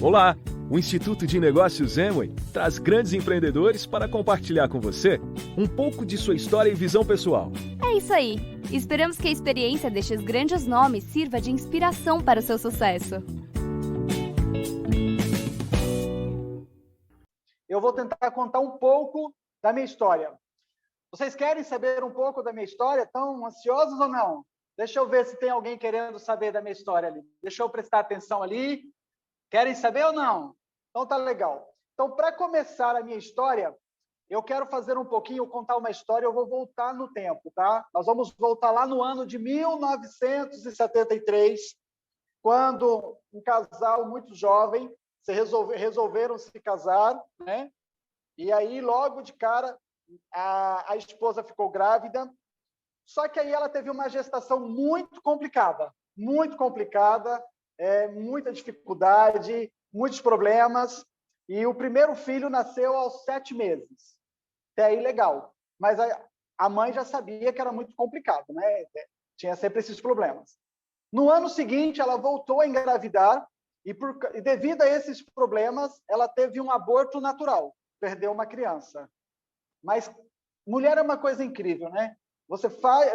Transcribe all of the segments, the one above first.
Olá! O Instituto de Negócios Amway traz grandes empreendedores para compartilhar com você um pouco de sua história e visão pessoal. É isso aí! Esperamos que a experiência destes grandes nomes sirva de inspiração para o seu sucesso. Eu vou tentar contar um pouco da minha história. Vocês querem saber um pouco da minha história? Estão ansiosos ou não? Deixa eu ver se tem alguém querendo saber da minha história ali. Deixa eu prestar atenção ali. Querem saber ou não? Então tá legal. Então, para começar a minha história, eu quero fazer um pouquinho, contar uma história, eu vou voltar no tempo, tá? Nós vamos voltar lá no ano de 1973, quando um casal muito jovem resolveram se casar, né? E aí, logo de cara, a esposa ficou grávida, só que aí ela teve uma gestação muito complicada, muita dificuldade, muitos problemas, e o primeiro filho nasceu aos 7 meses. Até aí, legal. Mas a mãe já sabia que era muito complicado, né? Tinha sempre esses problemas. No ano seguinte, ela voltou a engravidar, e devido a esses problemas, ela teve um aborto natural, perdeu uma criança. Mas mulher é uma coisa incrível, né? Você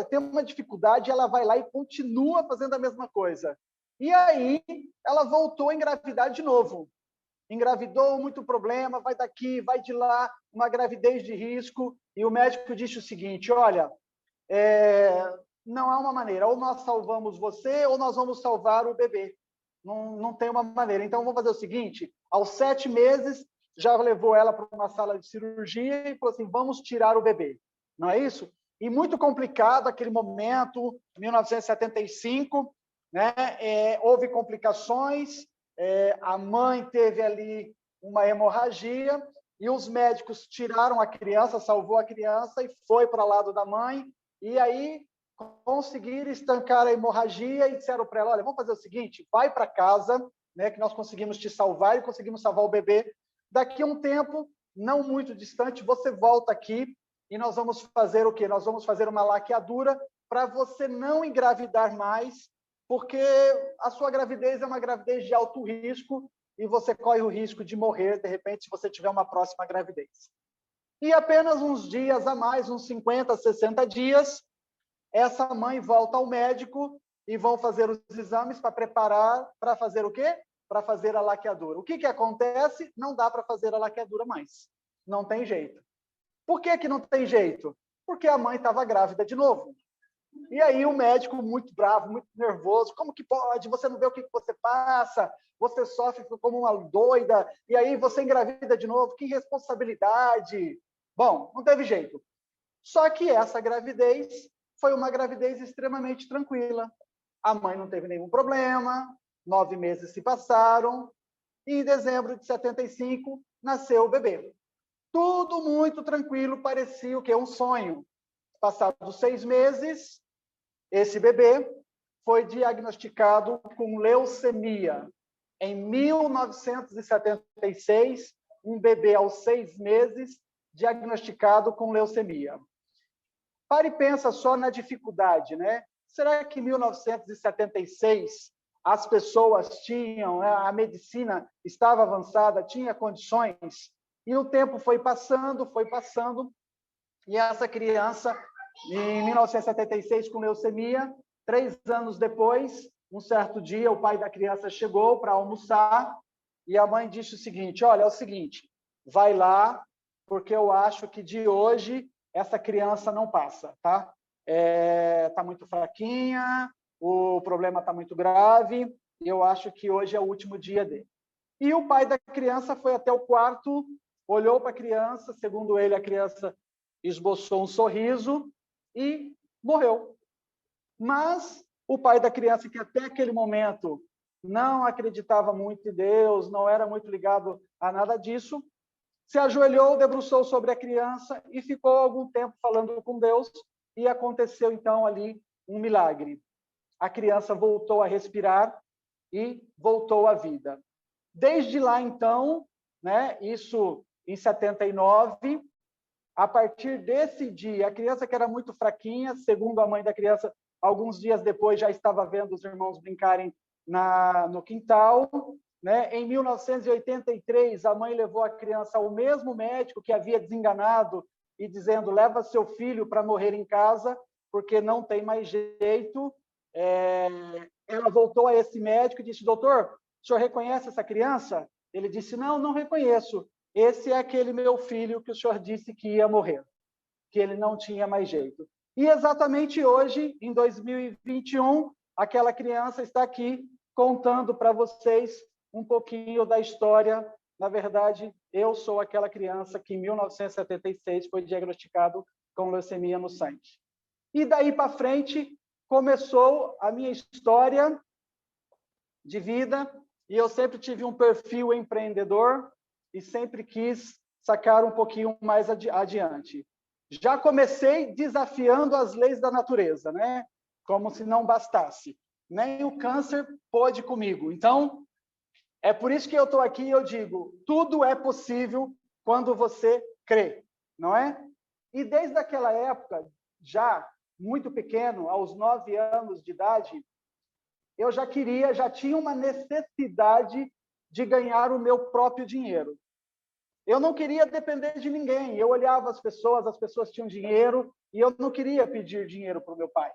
tem uma dificuldade, ela vai lá e continua fazendo a mesma coisa. E aí, ela voltou a engravidar de novo. Engravidou, muito problema, vai daqui, vai de lá, uma gravidez de risco, e o médico disse o seguinte, olha, não há uma maneira, ou nós salvamos você, ou nós vamos salvar o bebê. Não tem uma maneira. Então, vamos fazer o seguinte, aos 7 meses, já levou ela para uma sala de cirurgia e falou assim, vamos tirar o bebê. Não é isso? E muito complicado aquele momento, 1975, né? Houve complicações, a mãe teve ali uma hemorragia e os médicos tiraram a criança, salvou a criança e foi para o lado da mãe. E aí conseguiram estancar a hemorragia e disseram para ela, olha, vamos fazer o seguinte, vai para casa, né, que nós conseguimos te salvar e conseguimos salvar o bebê. Daqui a um tempo, não muito distante, você volta aqui e nós vamos fazer o quê? Nós vamos fazer uma laqueadura para você não engravidar mais, porque a sua gravidez é uma gravidez de alto risco e você corre o risco de morrer, de repente, se você tiver uma próxima gravidez. E apenas uns dias a mais, uns 50, 60 dias, essa mãe volta ao médico e vão fazer os exames para preparar para fazer o quê? Para fazer a laqueadura. O que acontece? Não dá para fazer a laqueadura mais. Não tem jeito. Por que não tem jeito? Porque a mãe estava grávida de novo. E aí o médico, muito bravo, muito nervoso, como que pode? Você não vê o que você passa, você sofre como uma doida, e aí você engravida de novo, que responsabilidade. Bom, não teve jeito. Só que essa gravidez foi uma gravidez extremamente tranquila. A mãe não teve nenhum problema, 9 meses se passaram, e em dezembro de 75 nasceu o bebê. Tudo muito tranquilo, parecia o quê? Um sonho. Passados 6 meses, esse bebê foi diagnosticado com leucemia. Em 1976, um bebê aos 6 meses diagnosticado com leucemia. Pare e pensa só na dificuldade, né? Será que em 1976 as pessoas tinham, a medicina estava avançada, tinha condições? E o tempo foi passando, e essa criança, em 1976, com leucemia, 3 anos depois, um certo dia, o pai da criança chegou para almoçar e a mãe disse o seguinte, olha, é o seguinte, vai lá, porque eu acho que de hoje essa criança não passa, tá? Tá muito fraquinha, o problema está muito grave, e eu acho que hoje é o último dia dele. E o pai da criança foi até o quarto, olhou para a criança, segundo ele, a criança esboçou um sorriso e morreu. Mas o pai da criança, que até aquele momento não acreditava muito em Deus, não era muito ligado a nada disso, se ajoelhou, debruçou sobre a criança e ficou algum tempo falando com Deus, e aconteceu então ali um milagre. A criança voltou a respirar e voltou à vida. Desde lá então, né, isso em 79, a partir desse dia, a criança que era muito fraquinha, segundo a mãe da criança, alguns dias depois já estava vendo os irmãos brincarem no quintal, né? Em 1983, a mãe levou a criança ao mesmo médico que havia desenganado e dizendo, leva seu filho para morrer em casa, porque não tem mais jeito. Ela voltou a esse médico e disse, doutor, o senhor reconhece essa criança? Ele disse, não, não reconheço. Esse é aquele meu filho que o senhor disse que ia morrer, que ele não tinha mais jeito. E exatamente hoje, em 2021, aquela criança está aqui contando para vocês um pouquinho da história. Na verdade, eu sou aquela criança que em 1976 foi diagnosticado com leucemia no sangue. E daí para frente começou a minha história de vida, e eu sempre tive um perfil empreendedor e sempre quis sacar um pouquinho mais adiante. Já comecei desafiando as leis da natureza, né? Como se não bastasse. Nem o câncer pôde comigo. Então, é por isso que eu estou aqui e eu digo, tudo é possível quando você crê, não é? E desde aquela época, já muito pequeno, aos 9 anos de idade, eu já tinha uma necessidade de ganhar o meu próprio dinheiro. Eu não queria depender de ninguém. Eu olhava as pessoas tinham dinheiro, e eu não queria pedir dinheiro para o meu pai.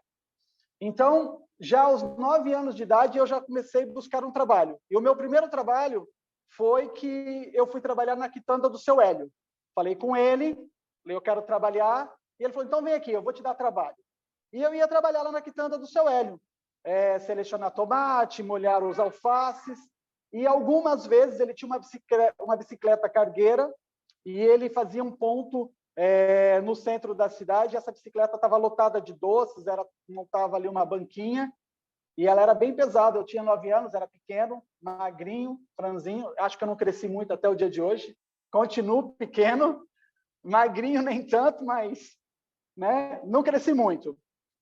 Então, já aos 9 anos de idade, eu já comecei a buscar um trabalho. E o meu primeiro trabalho foi que eu fui trabalhar na quitanda do seu Hélio. Falei com ele, falei, eu quero trabalhar. E ele falou, então vem aqui, eu vou te dar trabalho. E eu ia trabalhar lá na quitanda do seu Hélio. Selecionar tomate, molhar os alfaces. E algumas vezes ele tinha uma bicicleta cargueira e ele fazia um ponto no centro da cidade. Essa bicicleta estava lotada de doces, montava ali uma banquinha e ela era bem pesada. Eu tinha 9 anos, era pequeno, magrinho, franzinho. Acho que eu não cresci muito até o dia de hoje. Continuo pequeno, magrinho nem tanto, mas né, não cresci muito.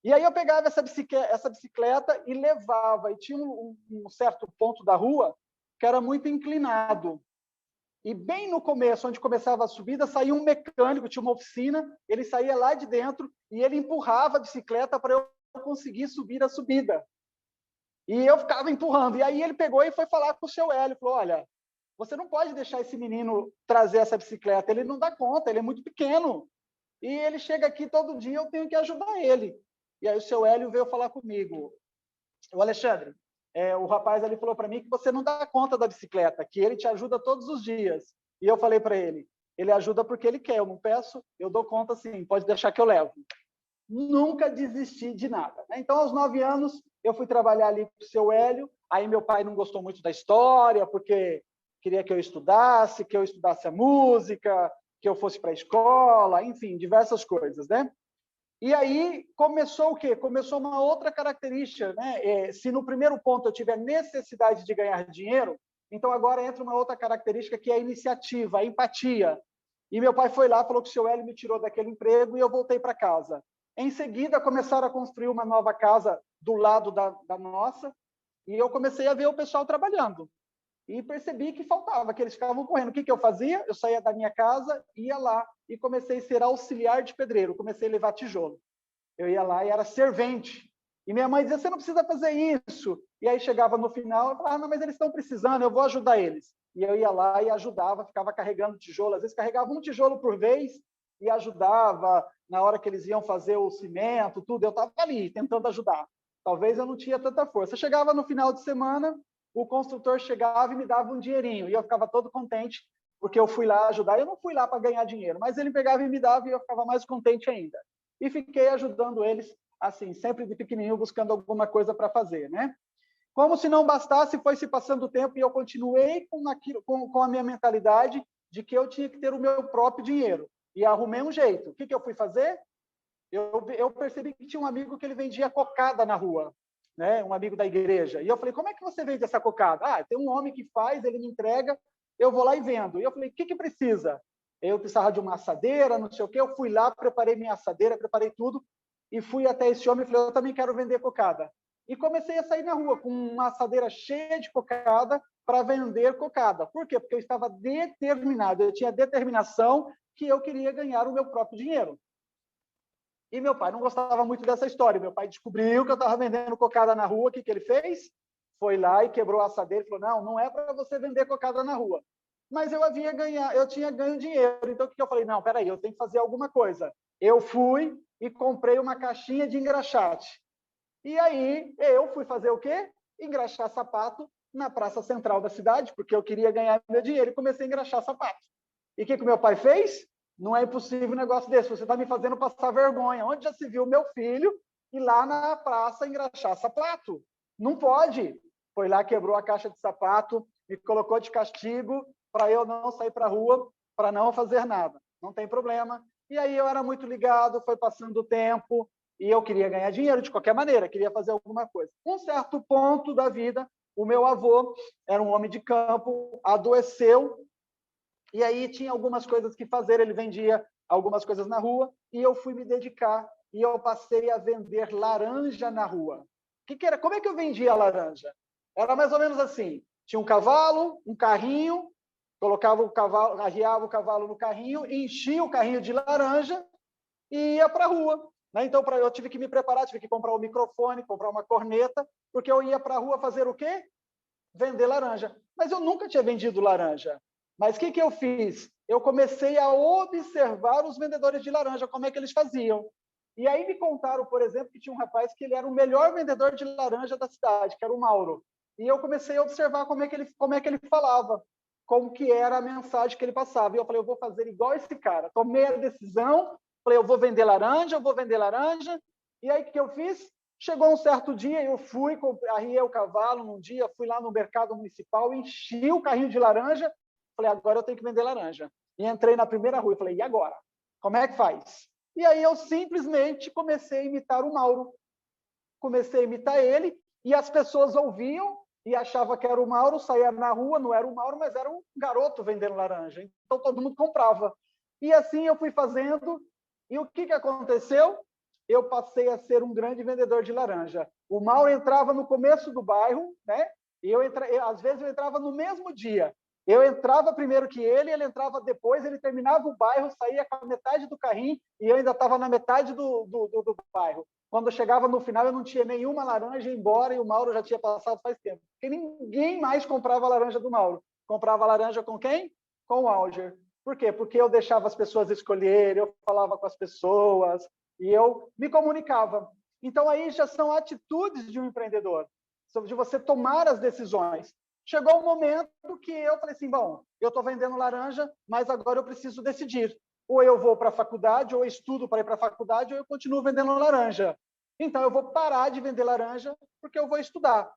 E aí eu pegava essa bicicleta e levava. E tinha um certo ponto da rua que era muito inclinado. E bem no começo, onde começava a subida, saía um mecânico, tinha uma oficina, ele saía lá de dentro e ele empurrava a bicicleta para eu conseguir subir a subida. E eu ficava empurrando. E aí ele pegou e foi falar com o seu Hélio, falou, olha, você não pode deixar esse menino trazer essa bicicleta, ele não dá conta, ele é muito pequeno. E ele chega aqui todo dia, eu tenho que ajudar ele. E aí o seu Hélio veio falar comigo, o Alexandre, o rapaz ali falou para mim que você não dá conta da bicicleta, que ele te ajuda todos os dias. E eu falei para ele, ele ajuda porque ele quer, eu não peço, eu dou conta sim, pode deixar que eu levo. Nunca desisti de nada. Né? Então, aos 9 anos, eu fui trabalhar ali com o seu Hélio, aí meu pai não gostou muito da história, porque queria que eu estudasse a música, que eu fosse para a escola, enfim, diversas coisas, né? E aí começou o quê? Começou uma outra característica, né? Se no primeiro ponto eu tive a necessidade de ganhar dinheiro, então agora entra uma outra característica que é a iniciativa, a empatia. E meu pai foi lá, falou que o seu Hélio me tirou daquele emprego e eu voltei para casa. Em seguida, começaram a construir uma nova casa do lado da nossa e eu comecei a ver o pessoal trabalhando. E percebi que faltava, que eles ficavam correndo. O que eu fazia? Eu saía da minha casa, ia lá e comecei a ser auxiliar de pedreiro. Comecei a levar tijolo. Eu ia lá e era servente. E minha mãe dizia, você não precisa fazer isso. E aí chegava no final, eu falava, não, mas eles estão precisando, eu vou ajudar eles. E eu ia lá e ajudava, ficava carregando tijolo. Às vezes carregava um tijolo por vez e ajudava na hora que eles iam fazer o cimento, tudo. Eu estava ali, tentando ajudar. Talvez eu não tinha tanta força. Chegava no final de semana, o construtor chegava e me dava um dinheirinho. E eu ficava todo contente, porque eu fui lá ajudar. Eu não fui lá para ganhar dinheiro, mas ele pegava e me dava e eu ficava mais contente ainda. E fiquei ajudando eles, assim, sempre de pequenininho, buscando alguma coisa para fazer, né? Como se não bastasse, foi se passando o tempo e eu continuei com a minha mentalidade de que eu tinha que ter o meu próprio dinheiro. E arrumei um jeito. O que eu fui fazer? Eu percebi que tinha um amigo que ele vendia cocada na rua, né? Um amigo da igreja. E eu falei, como é que você vende essa cocada? Ah, tem um homem que faz, ele me entrega, eu vou lá e vendo. E eu falei, o que precisa? Eu precisava de uma assadeira, não sei o quê. Eu fui lá, preparei minha assadeira, preparei tudo e fui até esse homem e falei, eu também quero vender cocada. E comecei a sair na rua com uma assadeira cheia de cocada para vender cocada. Por quê? Porque eu estava determinado, eu tinha determinação que eu queria ganhar o meu próprio dinheiro. E meu pai não gostava muito dessa história. Meu pai descobriu que eu estava vendendo cocada na rua. O que ele fez? foi lá e quebrou a assadeira e falou, não, não é para você vender cocada na rua. Mas eu tinha ganho dinheiro, então o que eu falei? Não, peraí, eu tenho que fazer alguma coisa. Eu fui e comprei uma caixinha de engraxate. E aí eu fui fazer o quê? Engraxar sapato na praça central da cidade, porque eu queria ganhar meu dinheiro e comecei a engraxar sapato. E o que o meu pai fez? Não é impossível um negócio desse, você está me fazendo passar vergonha. Onde já se viu meu filho ir lá na praça engraxar sapato? Não pode. Foi lá, quebrou a caixa de sapato, me colocou de castigo para eu não sair para a rua, para não fazer nada. Não tem problema. E aí eu era muito ligado, foi passando o tempo, e eu queria ganhar dinheiro de qualquer maneira, queria fazer alguma coisa. Um certo ponto da vida, o meu avô era um homem de campo, adoeceu, e aí tinha algumas coisas que fazer, ele vendia algumas coisas na rua, e eu fui me dedicar, e eu passei a vender laranja na rua. Como é que eu vendia a laranja? Era mais ou menos assim, tinha um cavalo, um carrinho, colocava o cavalo, arriava o cavalo no carrinho, enchia o carrinho de laranja e ia para a rua. Né? Então, eu tive que me preparar, tive que comprar um microfone, comprar uma corneta, porque eu ia para a rua fazer o quê? Vender laranja. Mas eu nunca tinha vendido laranja. Mas o que eu fiz? Eu comecei a observar os vendedores de laranja, como é que eles faziam. E aí me contaram, por exemplo, que tinha um rapaz que ele era o melhor vendedor de laranja da cidade, que era o Mauro. E eu comecei a observar como é que ele falava, como que era a mensagem que ele passava. E eu falei, eu vou fazer igual esse cara. Tomei a decisão, falei, eu vou vender laranja, E aí o que eu fiz? Chegou um certo dia, eu fui, arriei o cavalo num dia, fui lá no mercado municipal, enchi o carrinho de laranja, falei, agora eu tenho que vender laranja. E entrei na primeira rua e falei, e agora? Como é que faz? E aí eu simplesmente comecei a imitar o Mauro. Comecei a imitar ele, e as pessoas ouviam e achavam que era o Mauro, saía na rua, não era o Mauro, mas era um garoto vendendo laranja. Então todo mundo comprava. E assim eu fui fazendo, e o que aconteceu? Eu passei a ser um grande vendedor de laranja. O Mauro entrava no começo do bairro, né? E às vezes eu entrava no mesmo dia. Eu entrava primeiro que ele entrava depois, ele terminava o bairro, saía com a metade do carrinho e eu ainda estava na metade do bairro. Quando eu chegava no final, eu não tinha nenhuma laranja, ia embora, e o Mauro já tinha passado faz tempo. Porque ninguém mais comprava a laranja do Mauro. Comprava a laranja com quem? Com o Alger. Por quê? Porque eu deixava as pessoas escolherem, eu falava com as pessoas e eu me comunicava. Então, aí já são atitudes de um empreendedor, de você tomar as decisões. Chegou um momento que eu falei assim, bom, eu estou vendendo laranja, mas agora eu preciso decidir. Ou eu vou para a faculdade, ou eu estudo para ir para a faculdade, ou eu continuo vendendo laranja. Então, eu vou parar de vender laranja porque eu vou estudar.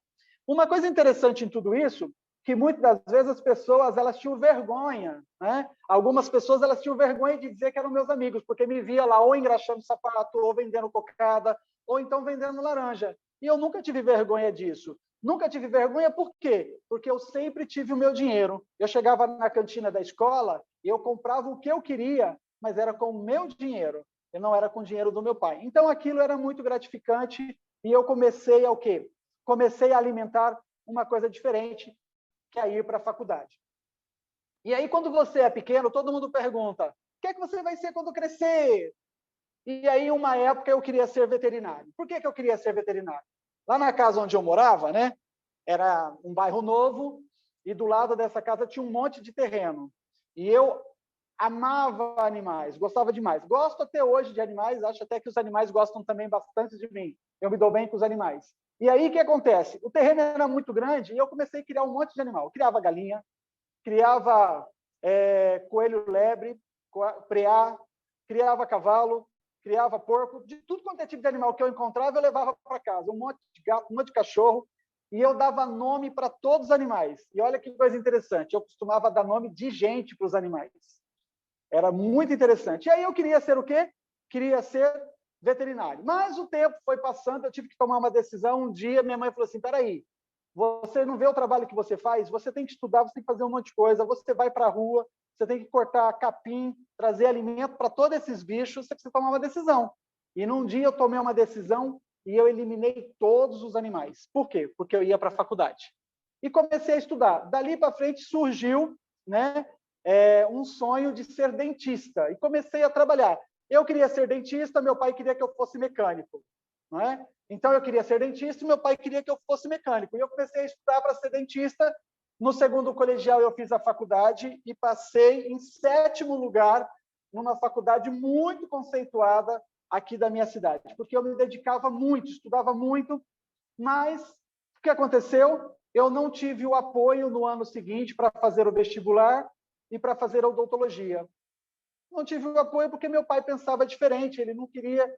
Uma coisa interessante em tudo isso, que muitas das vezes as pessoas elas tinham vergonha, né? Algumas pessoas elas tinham vergonha de dizer que eram meus amigos, porque me via lá ou engraxando sapato, ou vendendo cocada, ou então vendendo laranja. E eu nunca tive vergonha disso. Nunca tive vergonha, por quê? Porque eu sempre tive o meu dinheiro. Eu chegava na cantina da escola e eu comprava o que eu queria, mas era com o meu dinheiro, e não era com o dinheiro do meu pai. Então, aquilo era muito gratificante e eu comecei a o quê? Comecei a alimentar uma coisa diferente, que é ir para a faculdade. E aí, quando você é pequeno, todo mundo pergunta, o que é que você vai ser quando crescer? E aí, uma época, eu queria ser veterinário. Por que eu queria ser veterinário? Lá na casa onde eu morava, né, era um bairro novo, e do lado dessa casa tinha um monte de terreno. E eu amava animais, gostava demais. Gosto até hoje de animais, acho até que os animais gostam também bastante de mim. Eu me dou bem com os animais. E aí, o que acontece? O terreno era muito grande e eu comecei a criar um monte de animal. Eu criava galinha, criava coelho lebre, preá, criava cavalo, criava porco, de tudo quanto é tipo de animal que eu encontrava, eu levava para casa. Um monte de gato, um monte de cachorro, e eu dava nome para todos os animais. E olha que coisa interessante, eu costumava dar nome de gente para os animais. Era muito interessante. E aí eu queria ser o quê? Queria ser veterinário. Mas o tempo foi passando, eu tive que tomar uma decisão. Um dia minha mãe falou assim, peraí, você não vê o trabalho que você faz? Você tem que estudar, você tem que fazer um monte de coisa, você vai para a rua, você tem que cortar capim, trazer alimento para todos esses bichos, você precisa tomar uma decisão. E num dia eu tomei uma decisão e eu eliminei todos os animais. Por quê? Porque eu ia para a faculdade. E comecei a estudar. Dali para frente surgiu, né, um sonho de ser dentista. E comecei a trabalhar. Eu queria ser dentista, meu pai queria que eu fosse mecânico. Não é? Então, eu queria ser dentista e meu pai queria que eu fosse mecânico. E eu comecei a estudar para ser dentista. No segundo colegial, eu fiz a faculdade e passei em 7º lugar numa faculdade muito conceituada aqui da minha cidade, porque eu me dedicava muito, estudava muito, mas o que aconteceu? Eu não tive o apoio no ano seguinte para fazer o vestibular e para fazer a odontologia. Não tive o apoio porque meu pai pensava diferente, ele não queria,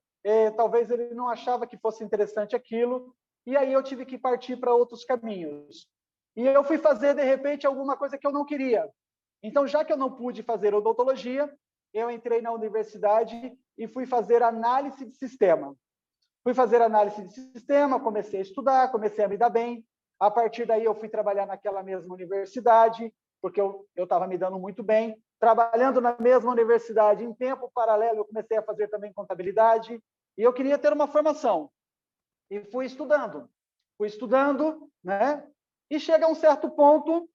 talvez ele não achava que fosse interessante aquilo, e aí eu tive que partir para outros caminhos. E eu fui fazer, de repente, alguma coisa que eu não queria. Então, já que eu não pude fazer odontologia, eu entrei na universidade e fui fazer análise de sistema. Fui fazer análise de sistema, comecei a estudar, comecei a me dar bem. A partir daí, eu fui trabalhar naquela mesma universidade, porque eu estava me dando muito bem. Trabalhando na mesma universidade, em tempo paralelo, eu comecei a fazer também contabilidade. E eu queria ter uma formação. E fui estudando, né? E chega a um certo ponto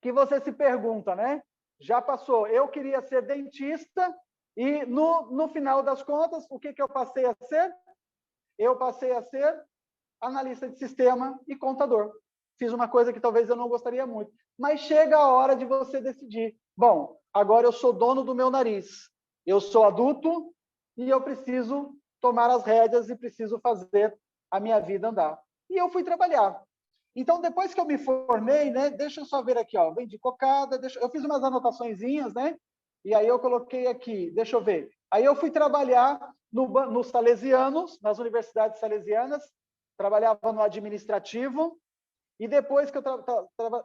que você se pergunta, né? Já passou, eu queria ser dentista e no final das contas, o que eu passei a ser? Eu passei a ser analista de sistema e contador. Fiz uma coisa que talvez eu não gostaria muito. Mas chega a hora de você decidir. Bom, agora eu sou dono do meu nariz. Eu sou adulto e eu preciso tomar as rédeas e preciso fazer a minha vida andar. E eu fui trabalhar. Então, depois que eu me formei, né, deixa eu só ver aqui, ó, vendi cocada, eu fiz umas anotaçõezinhas, né? E aí eu coloquei aqui, deixa eu ver. Aí eu fui trabalhar nos Salesianos, nas universidades salesianas, trabalhava no administrativo, e depois que eu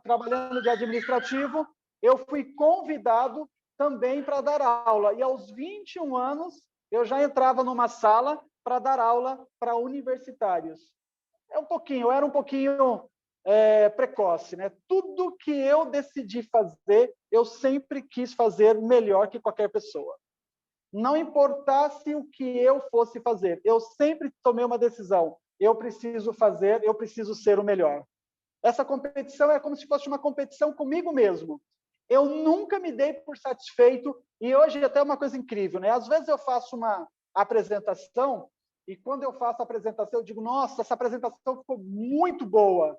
trabalhando de administrativo, eu fui convidado também para dar aula. E aos 21 anos, eu já entrava numa sala para dar aula para universitários. Eu era um pouquinho precoce, né? Tudo que eu decidi fazer, eu sempre quis fazer melhor que qualquer pessoa. Não importasse o que eu fosse fazer, eu sempre tomei uma decisão. Eu preciso fazer, eu preciso ser o melhor. Essa competição é como se fosse uma competição comigo mesmo. Eu nunca me dei por satisfeito, e hoje é até uma coisa incrível, né? Às vezes eu faço uma apresentação, e quando eu faço a apresentação, eu digo, nossa, essa apresentação ficou muito boa.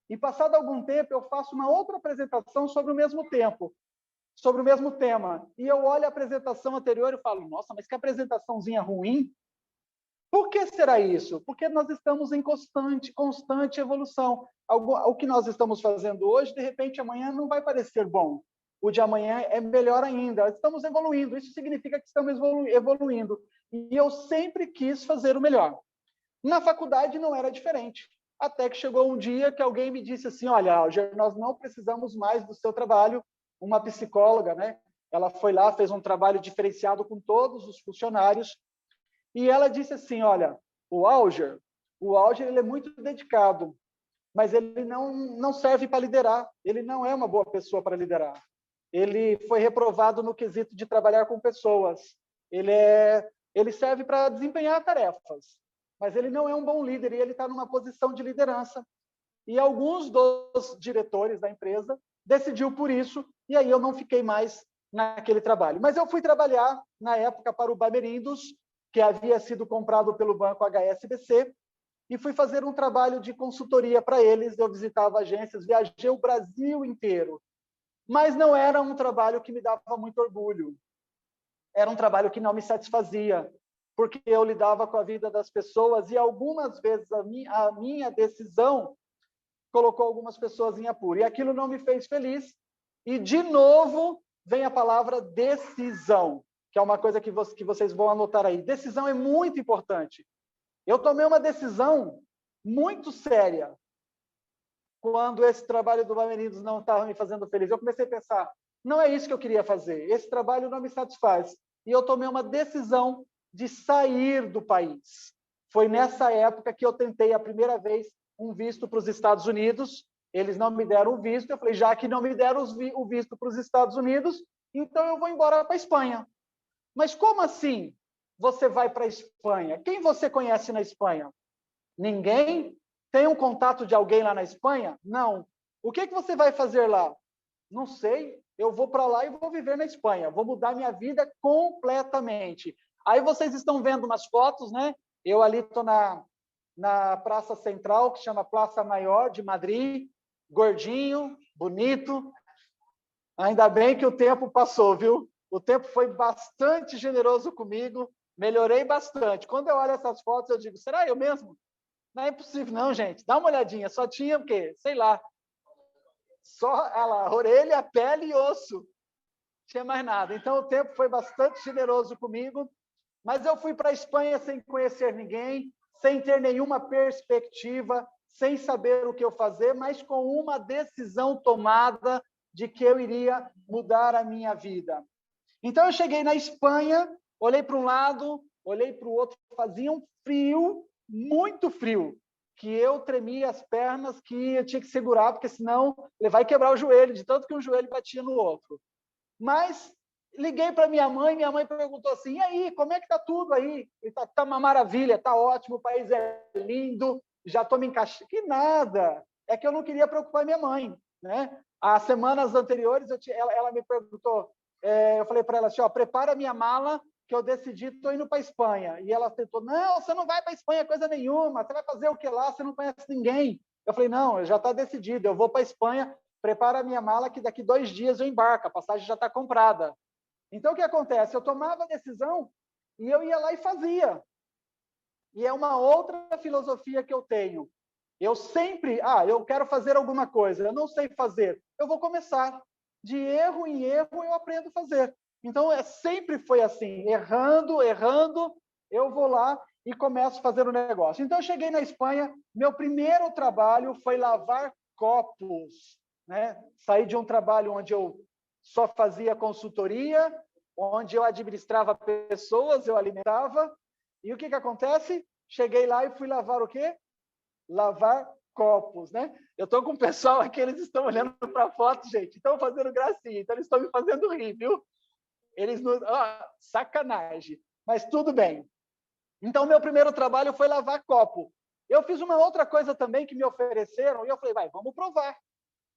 E passado algum tempo, eu faço uma outra apresentação sobre o mesmo tempo, sobre o mesmo tema. E eu olho a apresentação anterior e falo, nossa, mas que apresentaçãozinha ruim. Por que será isso? Porque nós estamos em constante evolução. O que nós estamos fazendo hoje, de repente, amanhã não vai parecer bom. O de amanhã é melhor ainda. Estamos evoluindo. Isso significa que estamos evoluindo. E eu sempre quis fazer o melhor. Na faculdade não era diferente. Até que chegou um dia que alguém me disse assim, olha, Alger, nós não precisamos mais do seu trabalho. Uma psicóloga, né? Ela foi lá, fez um trabalho diferenciado com todos os funcionários. E ela disse assim, olha, o Alger ele é muito dedicado, mas ele não serve para liderar. Ele não é uma boa pessoa para liderar. Ele foi reprovado no quesito de trabalhar com pessoas. Ele serve para desempenhar tarefas, mas ele não é um bom líder e ele está numa posição de liderança. E alguns dos diretores da empresa decidiu por isso, e aí eu não fiquei mais naquele trabalho. Mas eu fui trabalhar, na época, para o Bamerindos, que havia sido comprado pelo banco HSBC, e fui fazer um trabalho de consultoria para eles. Eu visitava agências, viajei o Brasil inteiro. Mas não era um trabalho que me dava muito orgulho. Era um trabalho que não me satisfazia, porque eu lidava com a vida das pessoas e algumas vezes a minha decisão colocou algumas pessoas em apuro. E aquilo não me fez feliz. E, de novo, vem a palavra decisão, que é uma coisa que vocês vão anotar aí. Decisão é muito importante. Eu tomei uma decisão muito séria quando esse trabalho do Bamerindos não estava me fazendo feliz. Eu comecei a pensar, não é isso que eu queria fazer, esse trabalho não me satisfaz. E eu tomei uma decisão de sair do país. Foi nessa época que eu tentei a primeira vez um visto para os Estados Unidos. Eles não me deram o visto. Eu falei, já que não me deram o visto para os Estados Unidos, então eu vou embora para a Espanha. Mas como assim você vai para a Espanha? Quem você conhece na Espanha? Ninguém? Tem um contato de alguém lá na Espanha? Não. O que você vai fazer lá? Não sei. Eu vou para lá e vou viver na Espanha. Vou mudar minha vida completamente. Aí vocês estão vendo umas fotos, né? Eu ali estou na Praça Central, que chama Praça Maior de Madrid, gordinho, bonito. Ainda bem que o tempo passou, viu? O tempo foi bastante generoso comigo, melhorei bastante. Quando eu olho essas fotos, eu digo, será eu mesmo? Não é impossível, não, gente. Dá uma olhadinha, só tinha o quê? Sei lá. Só a orelha, pele e osso. Não tinha mais nada. Então, o tempo foi bastante generoso comigo, mas eu fui para a Espanha sem conhecer ninguém, sem ter nenhuma perspectiva, sem saber o que eu fazer, mas com uma decisão tomada de que eu iria mudar a minha vida. Então, eu cheguei na Espanha, olhei para um lado, olhei para o outro, fazia um frio, muito frio, que eu tremia as pernas, que eu tinha que segurar, porque senão ele vai quebrar o joelho, de tanto que um joelho batia no outro. Mas liguei para minha mãe perguntou assim, e aí, como é que está tudo aí? Está uma maravilha, está ótimo, o país é lindo, já estou me encaixando. Que nada, é que eu não queria preocupar minha mãe, né? As semanas anteriores, ela me perguntou, eu falei para ela assim, ó, prepara a minha mala, que eu decidi, estou indo para a Espanha. E ela tentou, não, você não vai para a Espanha coisa nenhuma, você vai fazer o que lá, você não conhece ninguém. Eu falei, não, já está decidido, eu vou para a Espanha, prepara a minha mala, que daqui 2 dias eu embarco, a passagem já está comprada. Então, o que acontece? Eu tomava a decisão e eu ia lá e fazia. E é uma outra filosofia que eu tenho. Eu sempre, eu quero fazer alguma coisa, eu não sei fazer, eu vou começar. De erro em erro, eu aprendo a fazer. Então, sempre foi assim, errando, eu vou lá e começo a fazer o negócio. Então, eu cheguei na Espanha, meu primeiro trabalho foi lavar copos, né? Saí de um trabalho onde eu só fazia consultoria, onde eu administrava pessoas, eu alimentava. E o que acontece? Cheguei lá e fui lavar o quê? Lavar copos, né? Eu estou com o pessoal aqui, eles estão olhando para a foto, gente, estão fazendo gracinha, então eles estão me fazendo rir, viu? Eles não... sacanagem, mas tudo bem. Então, meu primeiro trabalho foi lavar copo. Eu fiz uma outra coisa também que me ofereceram, e eu falei, vamos provar.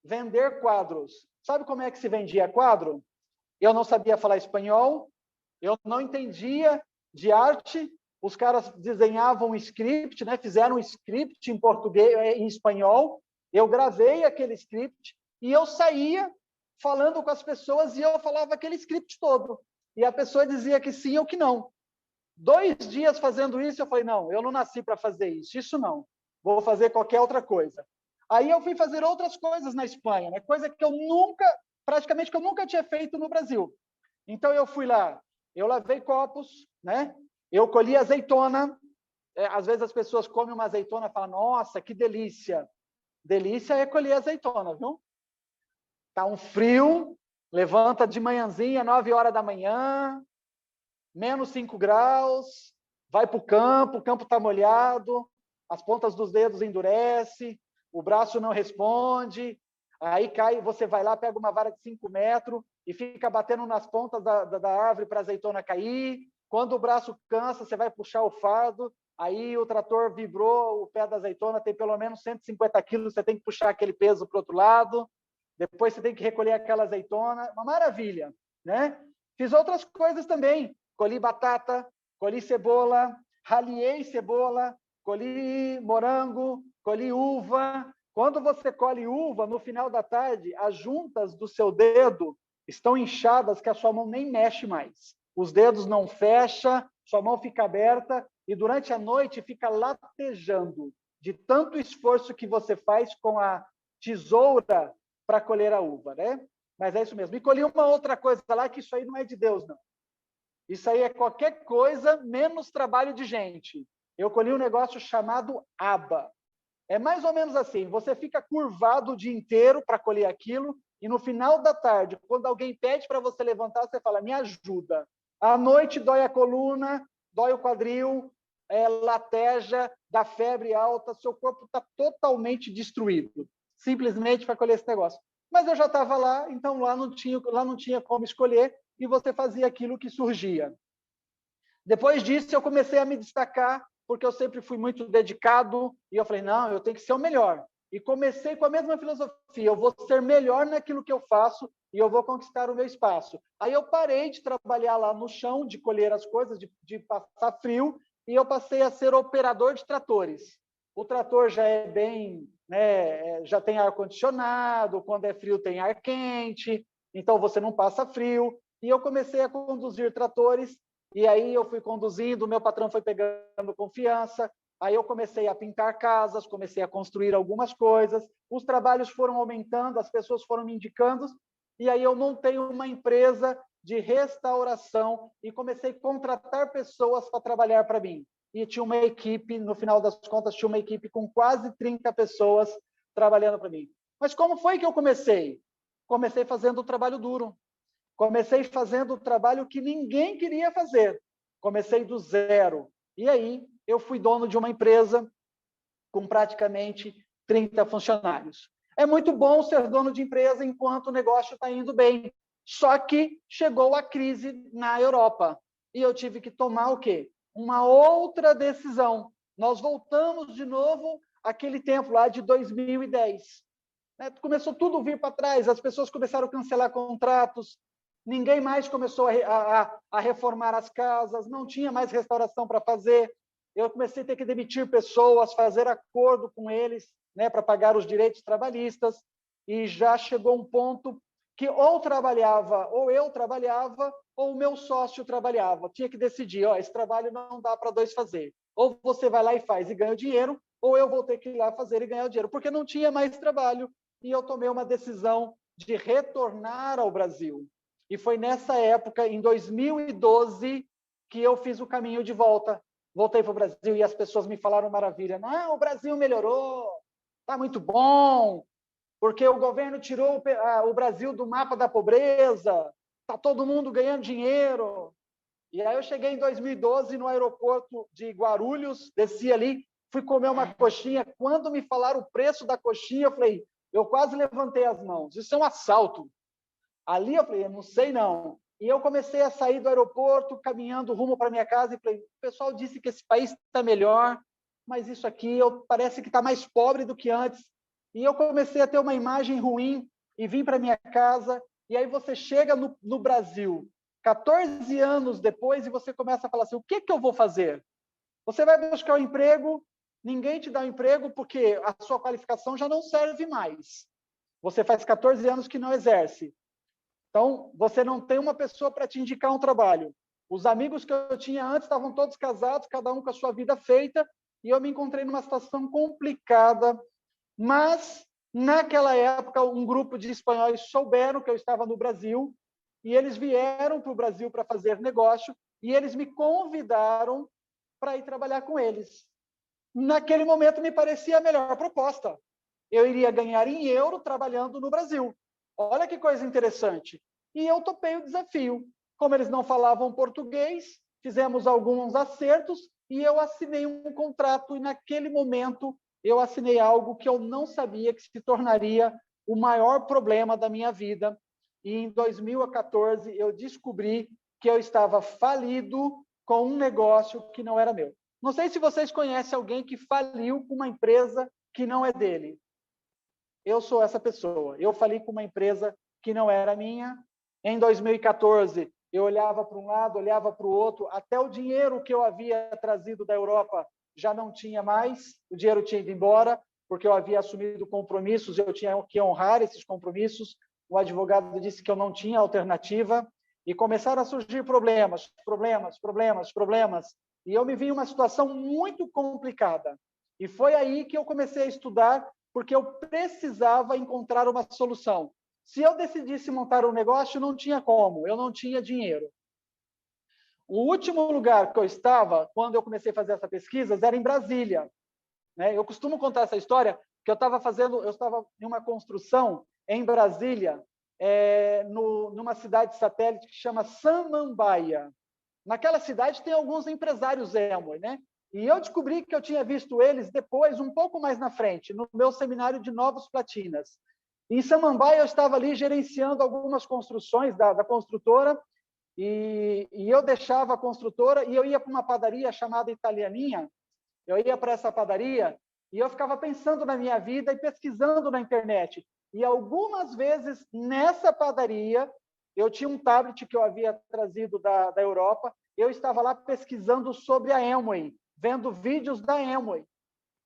Vender quadros. Sabe como é que se vendia quadro? Eu não sabia falar espanhol, eu não entendia de arte, os caras desenhavam um script, né? Fizeram um script em português, em espanhol, eu gravei aquele script e eu saía falando com as pessoas e eu falava aquele script todo. E a pessoa dizia que sim ou que não. 2 dias fazendo isso, eu falei, não, eu não nasci para fazer isso não. Vou fazer qualquer outra coisa. Aí eu fui fazer outras coisas na Espanha, né? Coisa que eu praticamente nunca tinha feito no Brasil. Então eu fui lá, eu lavei copos, né? Eu colhi azeitona. Às vezes as pessoas comem uma azeitona e falam, nossa, que delícia. Delícia é colher azeitona, viu? Tá um frio, levanta de manhãzinha, 9 horas da manhã, menos 5 graus, vai para o campo está molhado, as pontas dos dedos endurecem, o braço não responde, aí cai, você vai lá, pega uma vara de 5 metros e fica batendo nas pontas da árvore para a azeitona cair. Quando o braço cansa, você vai puxar o fardo, aí o trator vibrou, o pé da azeitona tem pelo menos 150 quilos, você tem que puxar aquele peso para o outro lado, depois você tem que recolher aquela azeitona, uma maravilha, né? Fiz outras coisas também, colhi batata, colhi cebola, ralhei cebola, colhi morango, colhi uva. Quando você colhe uva, no final da tarde, as juntas do seu dedo estão inchadas que a sua mão nem mexe mais. Os dedos não fecham, sua mão fica aberta e durante a noite fica latejando de tanto esforço que você faz com a tesoura para colher a uva, né? Mas é isso mesmo. E colhi uma outra coisa lá que isso aí não é de Deus, não. Isso aí é qualquer coisa menos trabalho de gente. Eu colhi um negócio chamado aba. É mais ou menos assim, você fica curvado o dia inteiro para colher aquilo e no final da tarde, quando alguém pede para você levantar, você fala, me ajuda. À noite dói a coluna, dói o quadril, lateja, dá febre alta, seu corpo está totalmente destruído, simplesmente para colher esse negócio. Mas eu já estava lá, então lá não tinha como escolher e você fazia aquilo que surgia. Depois disso, eu comecei a me destacar, porque eu sempre fui muito dedicado, e eu falei, não, eu tenho que ser o melhor. E comecei com a mesma filosofia, eu vou ser melhor naquilo que eu faço e eu vou conquistar o meu espaço. Aí eu parei de trabalhar lá no chão, de colher as coisas, de passar frio, e eu passei a ser operador de tratores. O trator já é bem, né, já tem ar-condicionado, quando é frio tem ar quente, então você não passa frio. E eu comecei a conduzir tratores, e aí eu fui conduzindo, meu patrão foi pegando confiança, aí eu comecei a pintar casas, comecei a construir algumas coisas, os trabalhos foram aumentando, as pessoas foram me indicando, e aí eu montei uma empresa de restauração e comecei a contratar pessoas para trabalhar para mim. E tinha uma equipe, no final das contas, tinha uma equipe com quase 30 pessoas trabalhando para mim. Mas como foi que eu comecei? Comecei fazendo o trabalho duro. Comecei fazendo o trabalho que ninguém queria fazer. Comecei do zero. E aí, eu fui dono de uma empresa com praticamente 30 funcionários. É muito bom ser dono de empresa enquanto o negócio está indo bem. Só que chegou a crise na Europa. E eu tive que tomar o quê? Uma outra decisão. Nós voltamos de novo àquele tempo lá de 2010. Começou tudo a vir para trás, as pessoas começaram a cancelar contratos, ninguém mais começou a reformar as casas, não tinha mais restauração para fazer. Eu comecei a ter que demitir pessoas, fazer acordo com eles, né, para pagar os direitos trabalhistas, e já chegou um ponto que ou eu trabalhava, ou o meu sócio trabalhava. Tinha que decidir, esse trabalho não dá para dois fazer. Ou você vai lá e faz e ganha o dinheiro, ou eu vou ter que ir lá fazer e ganhar o dinheiro, porque não tinha mais trabalho. E eu tomei uma decisão de retornar ao Brasil. E foi nessa época, em 2012, que eu fiz o caminho de volta. Voltei para o Brasil e as pessoas me falaram maravilha. Não, o Brasil melhorou, está muito bom, porque o governo tirou o Brasil do mapa da pobreza, está todo mundo ganhando dinheiro. E aí eu cheguei em 2012 no aeroporto de Guarulhos, desci ali, fui comer uma coxinha. Quando me falaram o preço da coxinha, eu falei, eu quase levantei as mãos. Isso é um assalto. Ali eu falei, eu não sei não. E eu comecei a sair do aeroporto, caminhando rumo para minha casa, e falei, o pessoal disse que esse país está melhor, mas isso aqui parece que está mais pobre do que antes. E eu comecei a ter uma imagem ruim e vim para minha casa. E aí você chega no Brasil, 14 anos depois, e você começa a falar assim, o que eu vou fazer? Você vai buscar um emprego, ninguém te dá um emprego porque a sua qualificação já não serve mais. Você faz 14 anos que não exerce. Então, você não tem uma pessoa para te indicar um trabalho. Os amigos que eu tinha antes estavam todos casados, cada um com a sua vida feita, e eu me encontrei numa situação complicada. Mas, naquela época, um grupo de espanhóis souberam que eu estava no Brasil, e eles vieram para o Brasil para fazer negócio, e eles me convidaram para ir trabalhar com eles. Naquele momento, me parecia a melhor proposta. Eu iria ganhar em euro trabalhando no Brasil. Olha que coisa interessante. E eu topei o desafio. Como eles não falavam português, fizemos alguns acertos e eu assinei um contrato. E naquele momento, eu assinei algo que eu não sabia que se tornaria o maior problema da minha vida. E em 2014, eu descobri que eu estava falido com um negócio que não era meu. Não sei se vocês conhecem alguém que faliu com uma empresa que não é dele. Eu sou essa pessoa. Eu fali com uma empresa que não era minha. Em 2014, eu olhava para um lado, olhava para o outro, até o dinheiro que eu havia trazido da Europa já não tinha mais, o dinheiro tinha ido embora, porque eu havia assumido compromissos, eu tinha que honrar esses compromissos. O advogado disse que eu não tinha alternativa, e começaram a surgir problemas. E eu me vi em uma situação muito complicada. E foi aí que eu comecei a estudar, porque eu precisava encontrar uma solução. Se eu decidisse montar um negócio, não tinha como, eu não tinha dinheiro. O último lugar que eu estava, quando eu comecei a fazer essa pesquisa, era em Brasília. Eu costumo contar essa história, que eu estava em uma construção em Brasília, numa cidade satélite que chama Samambaia. Naquela cidade tem alguns empresários Amway, né? E eu descobri que eu tinha visto eles depois, um pouco mais na frente, no meu seminário de Novos Platinas. Em Samambaia, eu estava ali gerenciando algumas construções da construtora, e eu deixava a construtora e eu ia para uma padaria chamada Italianinha. Eu ia para essa padaria e eu ficava pensando na minha vida e pesquisando na internet. E algumas vezes, nessa padaria, eu tinha um tablet que eu havia trazido da Europa, eu estava lá pesquisando sobre a Amway, vendo vídeos da Amway,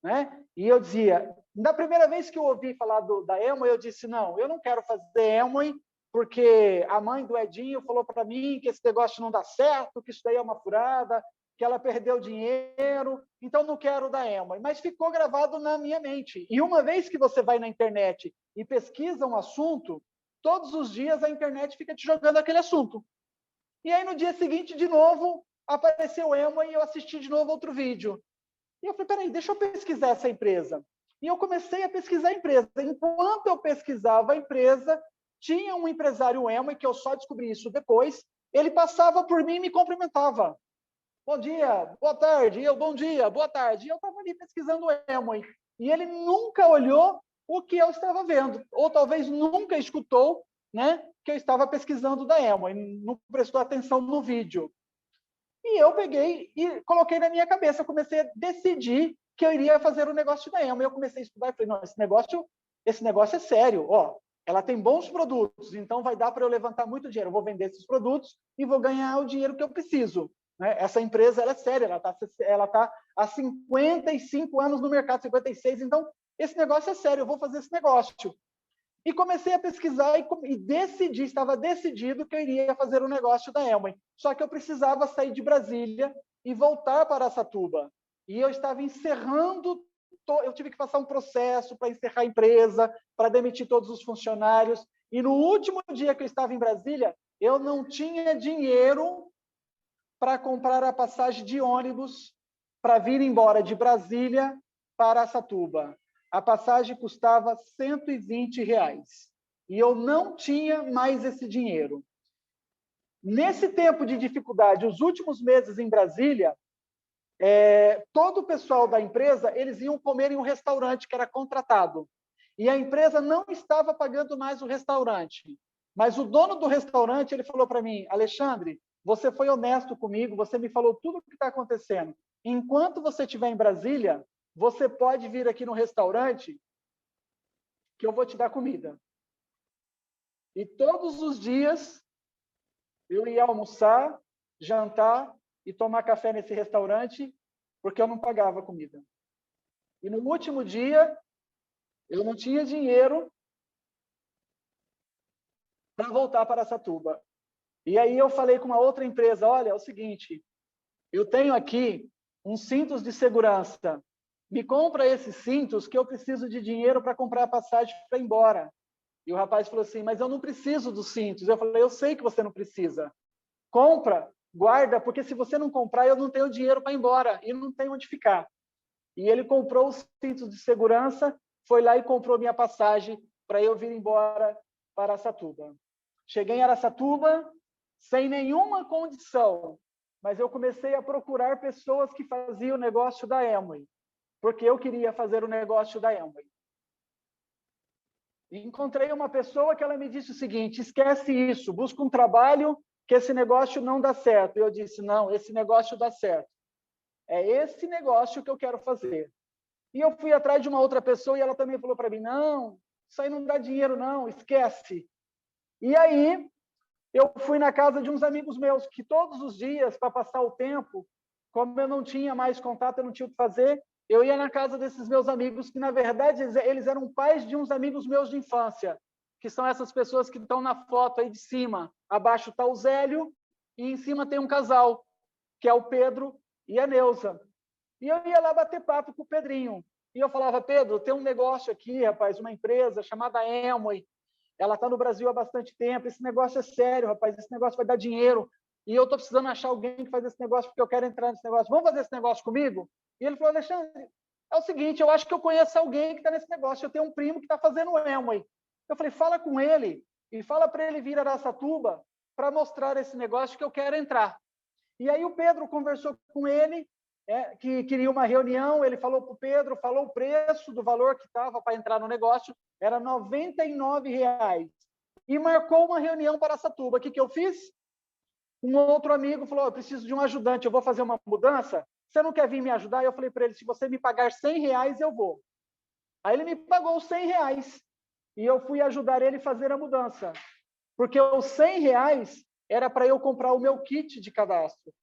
né? E eu dizia, na primeira vez que eu ouvi falar da Amway, eu disse, não, eu não quero fazer Amway, porque a mãe do Edinho falou para mim que esse negócio não dá certo, que isso daí é uma furada, que ela perdeu dinheiro, então não quero da Amway. Mas ficou gravado na minha mente. E uma vez que você vai na internet e pesquisa um assunto, todos os dias a internet fica te jogando aquele assunto. E aí, no dia seguinte, de novo, apareceu o Amway e eu assisti de novo outro vídeo. E eu falei, peraí, deixa eu pesquisar essa empresa. E eu comecei a pesquisar a empresa. Enquanto eu pesquisava a empresa, tinha um empresário Amway, que eu só descobri isso depois, ele passava por mim e me cumprimentava. Bom dia, boa tarde. E eu, bom dia, boa tarde. E eu estava ali pesquisando o Amway. E ele nunca olhou o que eu estava vendo, ou talvez nunca escutou, né, que eu estava pesquisando da Amway, não prestou atenção no vídeo. E eu peguei e coloquei na minha cabeça, eu comecei a decidir que eu iria fazer o negócio da Amway. Eu comecei a estudar e falei, não, esse negócio é sério, ó, ela tem bons produtos, então vai dar para eu levantar muito dinheiro, eu vou vender esses produtos e vou ganhar o dinheiro que eu preciso. Né? Essa empresa, ela é séria, ela tá há 55 anos no mercado, 56, então esse negócio é sério, eu vou fazer esse negócio. E comecei a pesquisar e decidi, estava decidido que eu iria fazer o negócio da Amway. Só que eu precisava sair de Brasília e voltar para Araçatuba. E eu estava encerrando, eu tive que passar um processo para encerrar a empresa, para demitir todos os funcionários. E no último dia que eu estava em Brasília, eu não tinha dinheiro para comprar a passagem de ônibus para vir embora de Brasília para Araçatuba. A passagem custava R$ 120. E eu não tinha mais esse dinheiro. Nesse tempo de dificuldade, os últimos meses em Brasília, todo o pessoal da empresa, eles iam comer em um restaurante que era contratado. E a empresa não estava pagando mais o restaurante. Mas o dono do restaurante, ele falou para mim, Alexandre, você foi honesto comigo, você me falou tudo o que está acontecendo. Enquanto você estiver em Brasília, você pode vir aqui no restaurante que eu vou te dar comida. E todos os dias eu ia almoçar, jantar e tomar café nesse restaurante porque eu não pagava comida. E no último dia, eu não tinha dinheiro para voltar para Araçatuba. E aí eu falei com uma outra empresa, olha, é o seguinte, eu tenho aqui uns cintos de segurança. Me compra esses cintos que eu preciso de dinheiro para comprar a passagem para ir embora. E o rapaz falou assim, mas eu não preciso dos cintos. Eu falei, eu sei que você não precisa. Compra, guarda, porque se você não comprar, eu não tenho dinheiro para ir embora e não tenho onde ficar. E ele comprou os cintos de segurança, foi lá e comprou minha passagem para eu vir embora para Araçatuba. Cheguei em Araçatuba sem nenhuma condição, mas eu comecei a procurar pessoas que faziam o negócio da Amway, porque eu queria fazer o negócio da Amway. E encontrei uma pessoa que ela me disse o seguinte, esquece isso, busca um trabalho que esse negócio não dá certo. E eu disse, não, esse negócio dá certo. É esse negócio que eu quero fazer. E eu fui atrás de uma outra pessoa e ela também falou para mim, não, isso aí não dá dinheiro não, esquece. E aí eu fui na casa de uns amigos meus, que todos os dias, para passar o tempo, como eu não tinha mais contato, eu não tinha o que fazer, eu ia na casa desses meus amigos, que na verdade eles eram pais de uns amigos meus de infância, que são essas pessoas que estão na foto aí de cima. Abaixo está o Zélio e em cima tem um casal, que é o Pedro e a Neuza. E eu ia lá bater papo com o Pedrinho. E eu falava, Pedro, tem um negócio aqui, rapaz, uma empresa chamada Amway. Ela está no Brasil há bastante tempo. Esse negócio é sério, rapaz. Esse negócio vai dar dinheiro. E eu estou precisando achar alguém que faz esse negócio porque eu quero entrar nesse negócio. Vamos fazer esse negócio comigo? E ele falou, Alexandre, é o seguinte, eu acho que eu conheço alguém que está nesse negócio. Eu tenho um primo que está fazendo o Amway. Eu falei, fala com ele e fala para ele vir a Araçatuba para mostrar esse negócio que eu quero entrar. E aí o Pedro conversou com ele, que queria uma reunião, ele falou para o Pedro, falou o preço do valor que estava para entrar no negócio, era R$ 99. E marcou uma reunião para Araçatuba. O que eu fiz? Um outro amigo falou, eu preciso de um ajudante, eu vou fazer uma mudança, você não quer vir me ajudar? Eu falei para ele, se você me pagar R$ 100, eu vou. Aí ele me pagou os R$ 100 e eu fui ajudar ele a fazer a mudança. Porque os R$ 100 era para eu comprar o meu kit de cadastro.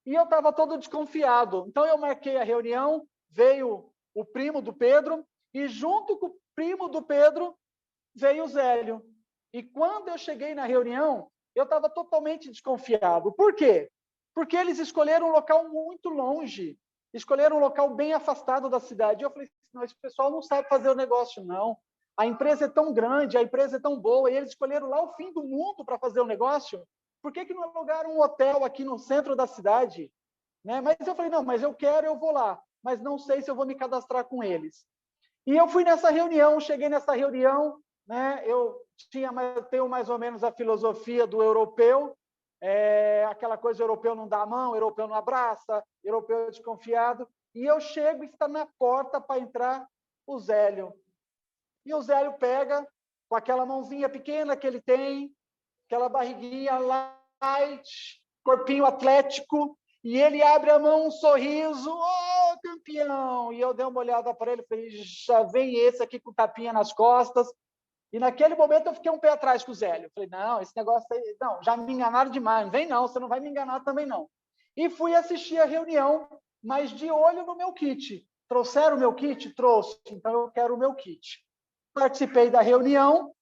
e eu estava todo desconfiado. Então, eu marquei a reunião, veio o primo do Pedro, e junto com o primo do Pedro, veio o Zélio. E quando eu cheguei na reunião, eu estava totalmente desconfiado. Por quê? Porque eles escolheram um local muito longe, escolheram um local bem afastado da cidade. Eu falei, não, esse pessoal não sabe fazer o negócio, não. A empresa é tão grande, a empresa é tão boa, e eles escolheram lá o fim do mundo para fazer o negócio. Por que não alugaram um hotel aqui no centro da cidade? Né? Mas eu falei, não, mas eu quero, eu vou lá. Mas não sei se eu vou me cadastrar com eles. E eu fui nessa reunião, cheguei nessa reunião, né? Eu tenho mais ou menos a filosofia do europeu, aquela coisa, europeu não dá a mão, europeu não abraça, europeu é desconfiado. E eu chego e está na porta para entrar o Zélio. E o Zélio pega, com aquela mãozinha pequena que ele tem, aquela barriguinha light, corpinho atlético, e ele abre a mão, um sorriso, ô, campeão! E eu dei uma olhada para ele e falei, já vem esse aqui com tapinha nas costas. E naquele momento eu fiquei um pé atrás com o Zélio. Falei, não, esse negócio aí, não, já me enganaram demais, não vem não, você não vai me enganar também não. E fui assistir a reunião, mas de olho no meu kit. Trouxeram o meu kit? Trouxe, então eu quero o meu kit. Participei da reunião,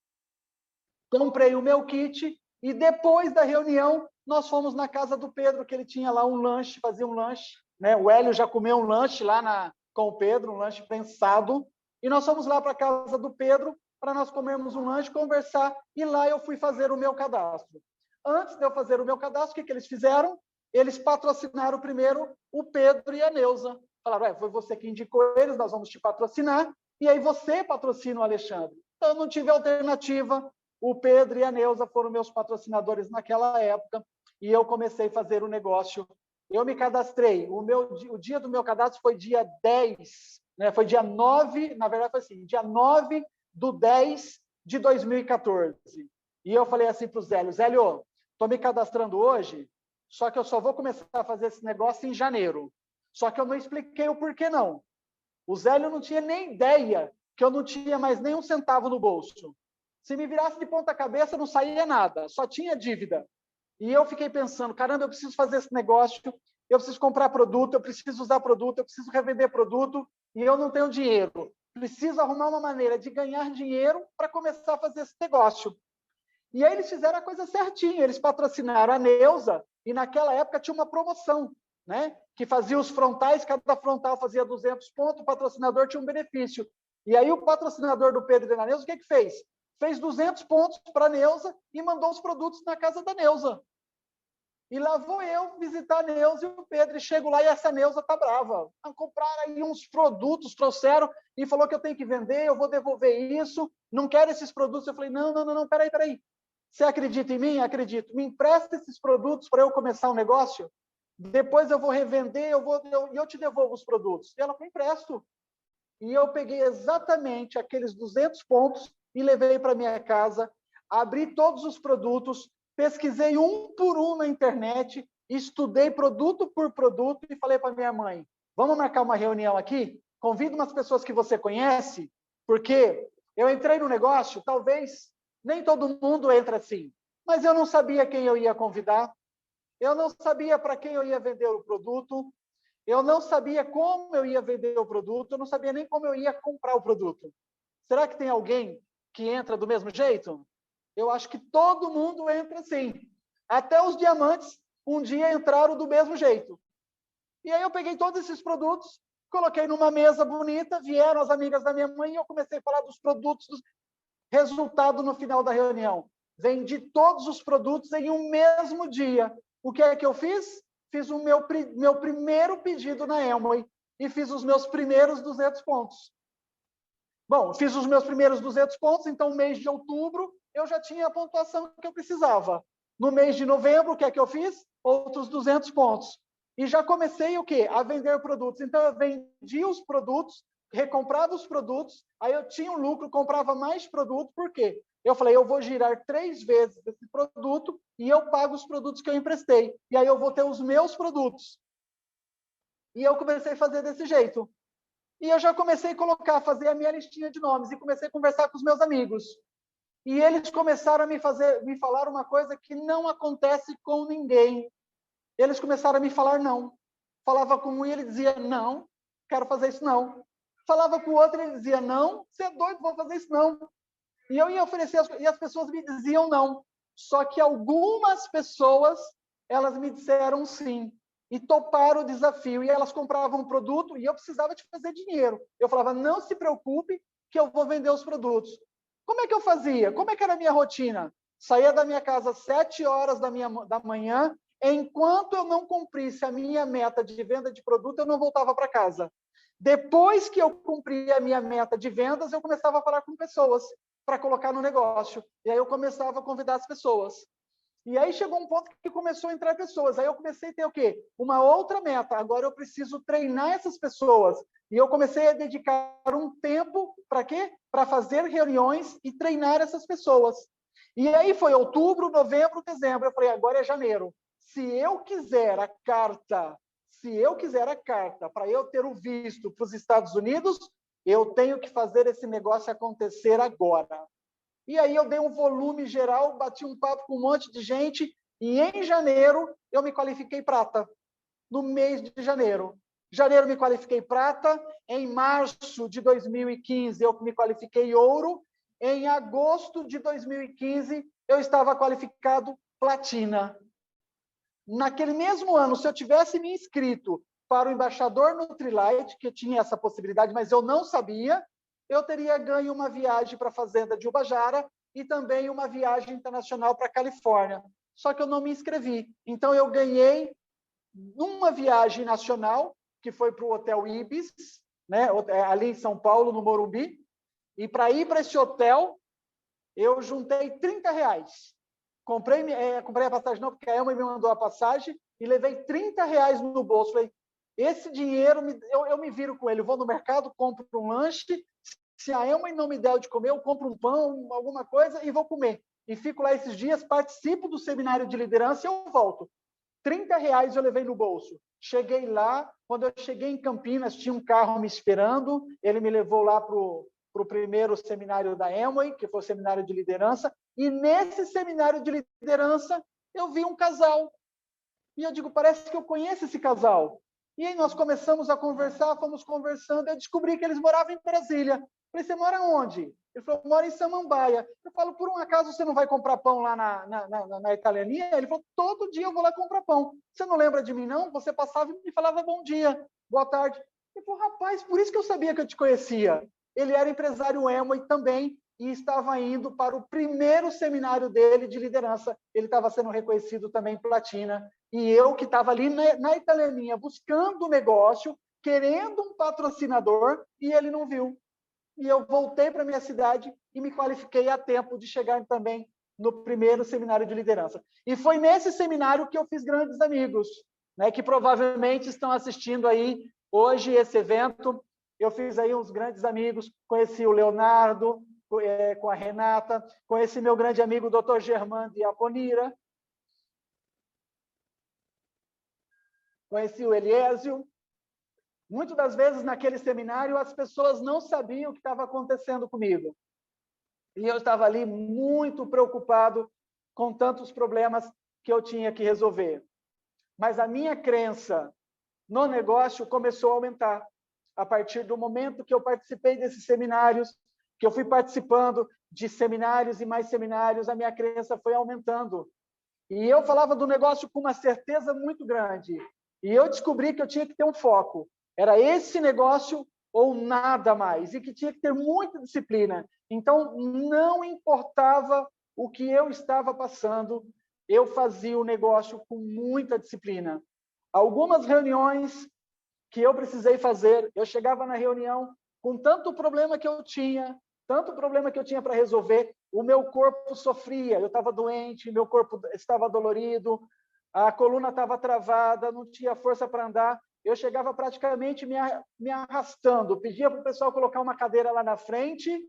comprei o meu kit, e depois da reunião, nós fomos na casa do Pedro, que ele tinha lá um lanche, fazia um lanche, né? O Hélio já comeu um lanche lá com o Pedro, um lanche prensado, e nós fomos lá para a casa do Pedro, para nós comermos um lanche, conversar, e lá eu fui fazer o meu cadastro. Antes de eu fazer o meu cadastro, o que eles fizeram? Eles patrocinaram primeiro o Pedro e a Neuza. Falaram, foi você que indicou eles, nós vamos te patrocinar, e aí você patrocina o Alexandre. Então, eu não tive alternativa, o Pedro e a Neuza foram meus patrocinadores naquela época, e eu comecei a fazer o negócio. Eu me cadastrei, o dia do meu cadastro foi dia 10, né? Foi dia 9, na verdade foi assim, dia 9/10 de 2014. E eu falei assim para o Zélio, Zélio, estou me cadastrando hoje, só que eu só vou começar a fazer esse negócio em janeiro. Só que eu não expliquei o porquê não. O Zélio não tinha nem ideia que eu não tinha mais nem um centavo no bolso. Se me virasse de ponta cabeça, não saía nada, só tinha dívida. E eu fiquei pensando, caramba, eu preciso fazer esse negócio, eu preciso comprar produto, eu preciso usar produto, eu preciso revender produto, e eu não tenho dinheiro. Preciso arrumar uma maneira de ganhar dinheiro para começar a fazer esse negócio. E aí eles fizeram a coisa certinho, eles patrocinaram a Neuza, e naquela época tinha uma promoção, né? Que fazia os frontais, cada frontal fazia 200 pontos, o patrocinador tinha um benefício. E aí o patrocinador do Pedro e da Neuza, o que fez? Fez 200 pontos para a Neuza e mandou os produtos na casa da Neuza. E lá vou eu visitar a Neuza e o Pedro, e chego lá e essa Neuza está brava. Compraram aí uns produtos, trouxeram e falou que eu tenho que vender, eu vou devolver isso, não quero esses produtos. Eu falei, não, peraí. Você acredita em mim? Acredito. Me empresta esses produtos para eu começar um negócio? Depois eu vou revender, eu te devolvo os produtos. E ela falou, empresto. E eu peguei exatamente aqueles 200 pontos e levei para minha casa, abri todos os produtos, pesquisei um por um na internet, estudei produto por produto e falei para minha mãe, vamos marcar uma reunião aqui? Convido umas pessoas que você conhece, porque eu entrei no negócio, talvez nem todo mundo entra assim, mas eu não sabia quem eu ia convidar, eu não sabia para quem eu ia vender o produto, eu não sabia como eu ia vender o produto, eu não sabia nem como eu ia comprar o produto. Será que tem alguém que entra do mesmo jeito? Eu acho que todo mundo entra assim. Até os diamantes, um dia entraram do mesmo jeito. E aí eu peguei todos esses produtos, coloquei numa mesa bonita, vieram as amigas da minha mãe e eu comecei a falar dos produtos. Resultado no final da reunião. Vendi todos os produtos em um mesmo dia. O que é que eu fiz? Fiz o meu primeiro pedido na Amway e fiz os meus primeiros 200 pontos. Bom, fiz os meus primeiros 200 pontos, então no mês de outubro eu já tinha a pontuação que eu precisava. No mês de novembro, o que é que eu fiz? Outros 200 pontos. E já comecei o quê? A vender produtos. Então eu vendi os produtos, recomprava os produtos, aí eu tinha um lucro, comprava mais produto, por quê? Eu falei, eu vou girar 3 vezes esse produto e eu pago os produtos que eu emprestei. E aí eu vou ter os meus produtos. E eu comecei a fazer desse jeito. E eu já comecei a fazer a minha listinha de nomes e comecei a conversar com os meus amigos. E eles começaram a me falar uma coisa que não acontece com ninguém. eles começaram a me falar não. Falava com um e ele dizia, não, quero fazer isso não. Falava com o outro e ele dizia, não, você é doido, vou fazer isso não. E eu ia oferecer, e as pessoas me diziam não. Só que algumas pessoas, elas me disseram sim. E toparam o desafio. E elas compravam um produto e eu precisava de fazer dinheiro. Eu falava, não se preocupe que eu vou vender os produtos. Como é que eu fazia? Como é que era a minha rotina? Saía da minha casa às 7 horas da manhã. Enquanto eu não cumprisse a minha meta de venda de produto, eu não voltava para casa. Depois que eu cumpria a minha meta de vendas, eu começava a falar com pessoas para colocar no negócio. E aí eu começava a convidar as pessoas. E aí chegou um ponto que começou a entrar pessoas. Aí eu comecei a ter o quê? Uma outra meta. Agora eu preciso treinar essas pessoas. E eu comecei a dedicar um tempo para quê? Para fazer reuniões e treinar essas pessoas. E aí foi outubro, novembro, dezembro. Eu falei, agora é janeiro. Se eu quiser a carta para eu ter o visto para os Estados Unidos, eu tenho que fazer esse negócio acontecer agora. E aí eu dei um volume geral, bati um papo com um monte de gente, e em janeiro eu me qualifiquei prata, no mês de janeiro. Janeiro me qualifiquei prata, em março de 2015 eu me qualifiquei ouro, em agosto de 2015 eu estava qualificado platina. Naquele mesmo ano, se eu tivesse me inscrito para o embaixador Nutrilite, que tinha essa possibilidade, mas eu não sabia, eu teria ganho uma viagem para a fazenda de Ubajara e também uma viagem internacional para a Califórnia. Só que eu não me inscrevi. Então, eu ganhei uma viagem nacional, que foi para o Hotel Ibis, né, ali em São Paulo, no Morumbi, e para ir para esse hotel, eu juntei R$30. Comprei a passagem não, porque a Elma me mandou a passagem e levei R$30 no bolso. Falei, esse dinheiro, eu me viro com ele. Eu vou no mercado, compro um lanche. Se a Elma não me der o de comer, eu compro um pão, alguma coisa e vou comer. E fico lá esses dias, participo do seminário de liderança e eu volto. R$30 eu levei no bolso. Cheguei lá, quando eu cheguei em Campinas, tinha um carro me esperando. Ele me levou lá para o primeiro seminário da Amway, que foi o seminário de liderança, e nesse seminário de liderança eu vi um casal. E eu digo, parece que eu conheço esse casal. E aí nós começamos a conversar, fomos conversando, eu descobri que eles moravam em Brasília. Eu falei, você mora onde? Ele falou, mora em Samambaia. Eu falo, por um acaso você não vai comprar pão lá na italianinha? Ele falou, todo dia eu vou lá comprar pão. Você não lembra de mim, não? Você passava e me falava bom dia, boa tarde. Ele falou, rapaz, por isso que eu sabia que eu te conhecia. Ele era empresário Amway também e estava indo para o primeiro seminário dele de liderança. Ele estava sendo reconhecido também platina. E eu que estava ali na italianinha, buscando o negócio, querendo um patrocinador, e ele não viu. E eu voltei para a minha cidade e me qualifiquei a tempo de chegar também no primeiro seminário de liderança. E foi nesse seminário que eu fiz grandes amigos, né, que provavelmente estão assistindo aí hoje esse evento. Eu fiz aí uns grandes amigos, conheci o Leonardo, com a Renata, conheci meu grande amigo, o Dr. Germán de Aponira, conheci o Eliésio. Muitas das vezes, naquele seminário, as pessoas não sabiam o que estava acontecendo comigo. E eu estava ali muito preocupado com tantos problemas que eu tinha que resolver. Mas a minha crença no negócio começou a aumentar. A partir do momento que eu participei desses seminários, que eu fui participando de seminários e mais seminários, a minha crença foi aumentando. E eu falava do negócio com uma certeza muito grande. E eu descobri que eu tinha que ter um foco. Era esse negócio ou nada mais. E que tinha que ter muita disciplina. Então, não importava o que eu estava passando, eu fazia o negócio com muita disciplina. Algumas reuniões que eu precisei fazer, eu chegava na reunião com tanto problema que eu tinha para resolver, o meu corpo sofria, eu estava doente, meu corpo estava dolorido, a coluna estava travada, não tinha força para andar, eu chegava praticamente me arrastando, pedia para o pessoal colocar uma cadeira lá na frente,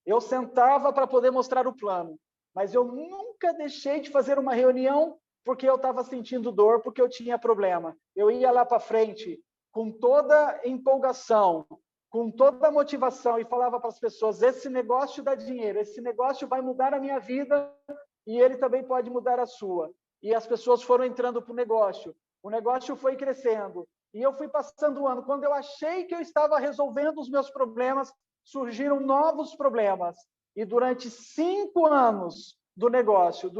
eu sentava para poder mostrar o plano, mas eu nunca deixei de fazer uma reunião porque eu estava sentindo dor, porque eu tinha problema. Eu ia lá para frente com toda empolgação, com toda a motivação e falava para as pessoas, esse negócio dá dinheiro, esse negócio vai mudar a minha vida e ele também pode mudar a sua. e as pessoas foram entrando para o negócio foi crescendo, e eu fui passando o ano. Quando eu achei que eu estava resolvendo os meus problemas, surgiram novos problemas, e durante 5 anos do negócio,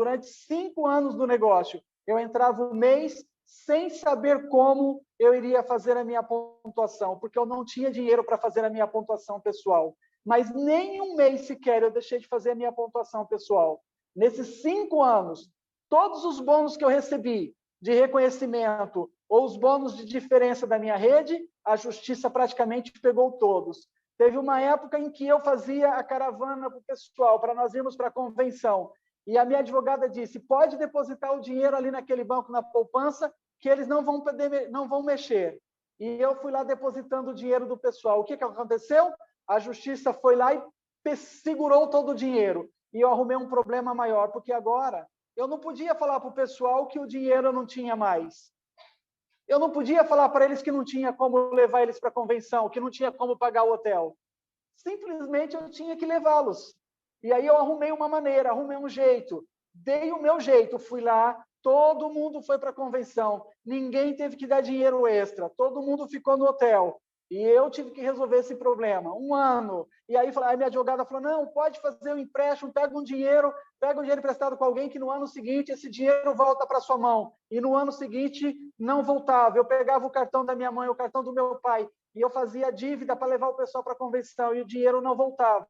eu entrava um mês sem saber como eu iria fazer a minha pontuação, porque eu não tinha dinheiro para fazer a minha pontuação pessoal. Mas nem um mês sequer eu deixei de fazer a minha pontuação pessoal. Nesses 5 anos, todos os bônus que eu recebi de reconhecimento ou os bônus de diferença da minha rede, a justiça praticamente pegou todos. Teve uma época em que eu fazia a caravana para o pessoal, para nós irmos para a convenção. E a minha advogada disse, pode depositar o dinheiro ali naquele banco, na poupança, que eles não vão mexer. E eu fui lá depositando o dinheiro do pessoal. O que aconteceu? A justiça foi lá e segurou todo o dinheiro. E eu arrumei um problema maior, porque agora eu não podia falar para o pessoal que o dinheiro eu não tinha mais. Eu não podia falar para eles que não tinha como levar eles para a convenção, que não tinha como pagar o hotel. Simplesmente eu tinha que levá-los. E aí eu arrumei uma maneira, arrumei um jeito, dei o meu jeito, fui lá, todo mundo foi para a convenção, ninguém teve que dar dinheiro extra, todo mundo ficou no hotel. E eu tive que resolver esse problema, 1 ano. E aí a minha advogada falou, não, pode fazer um empréstimo, pega um dinheiro emprestado com alguém que no ano seguinte esse dinheiro volta para sua mão. E no ano seguinte não voltava. Eu pegava o cartão da minha mãe, o cartão do meu pai, e eu fazia dívida para levar o pessoal para a convenção, e o dinheiro não voltava.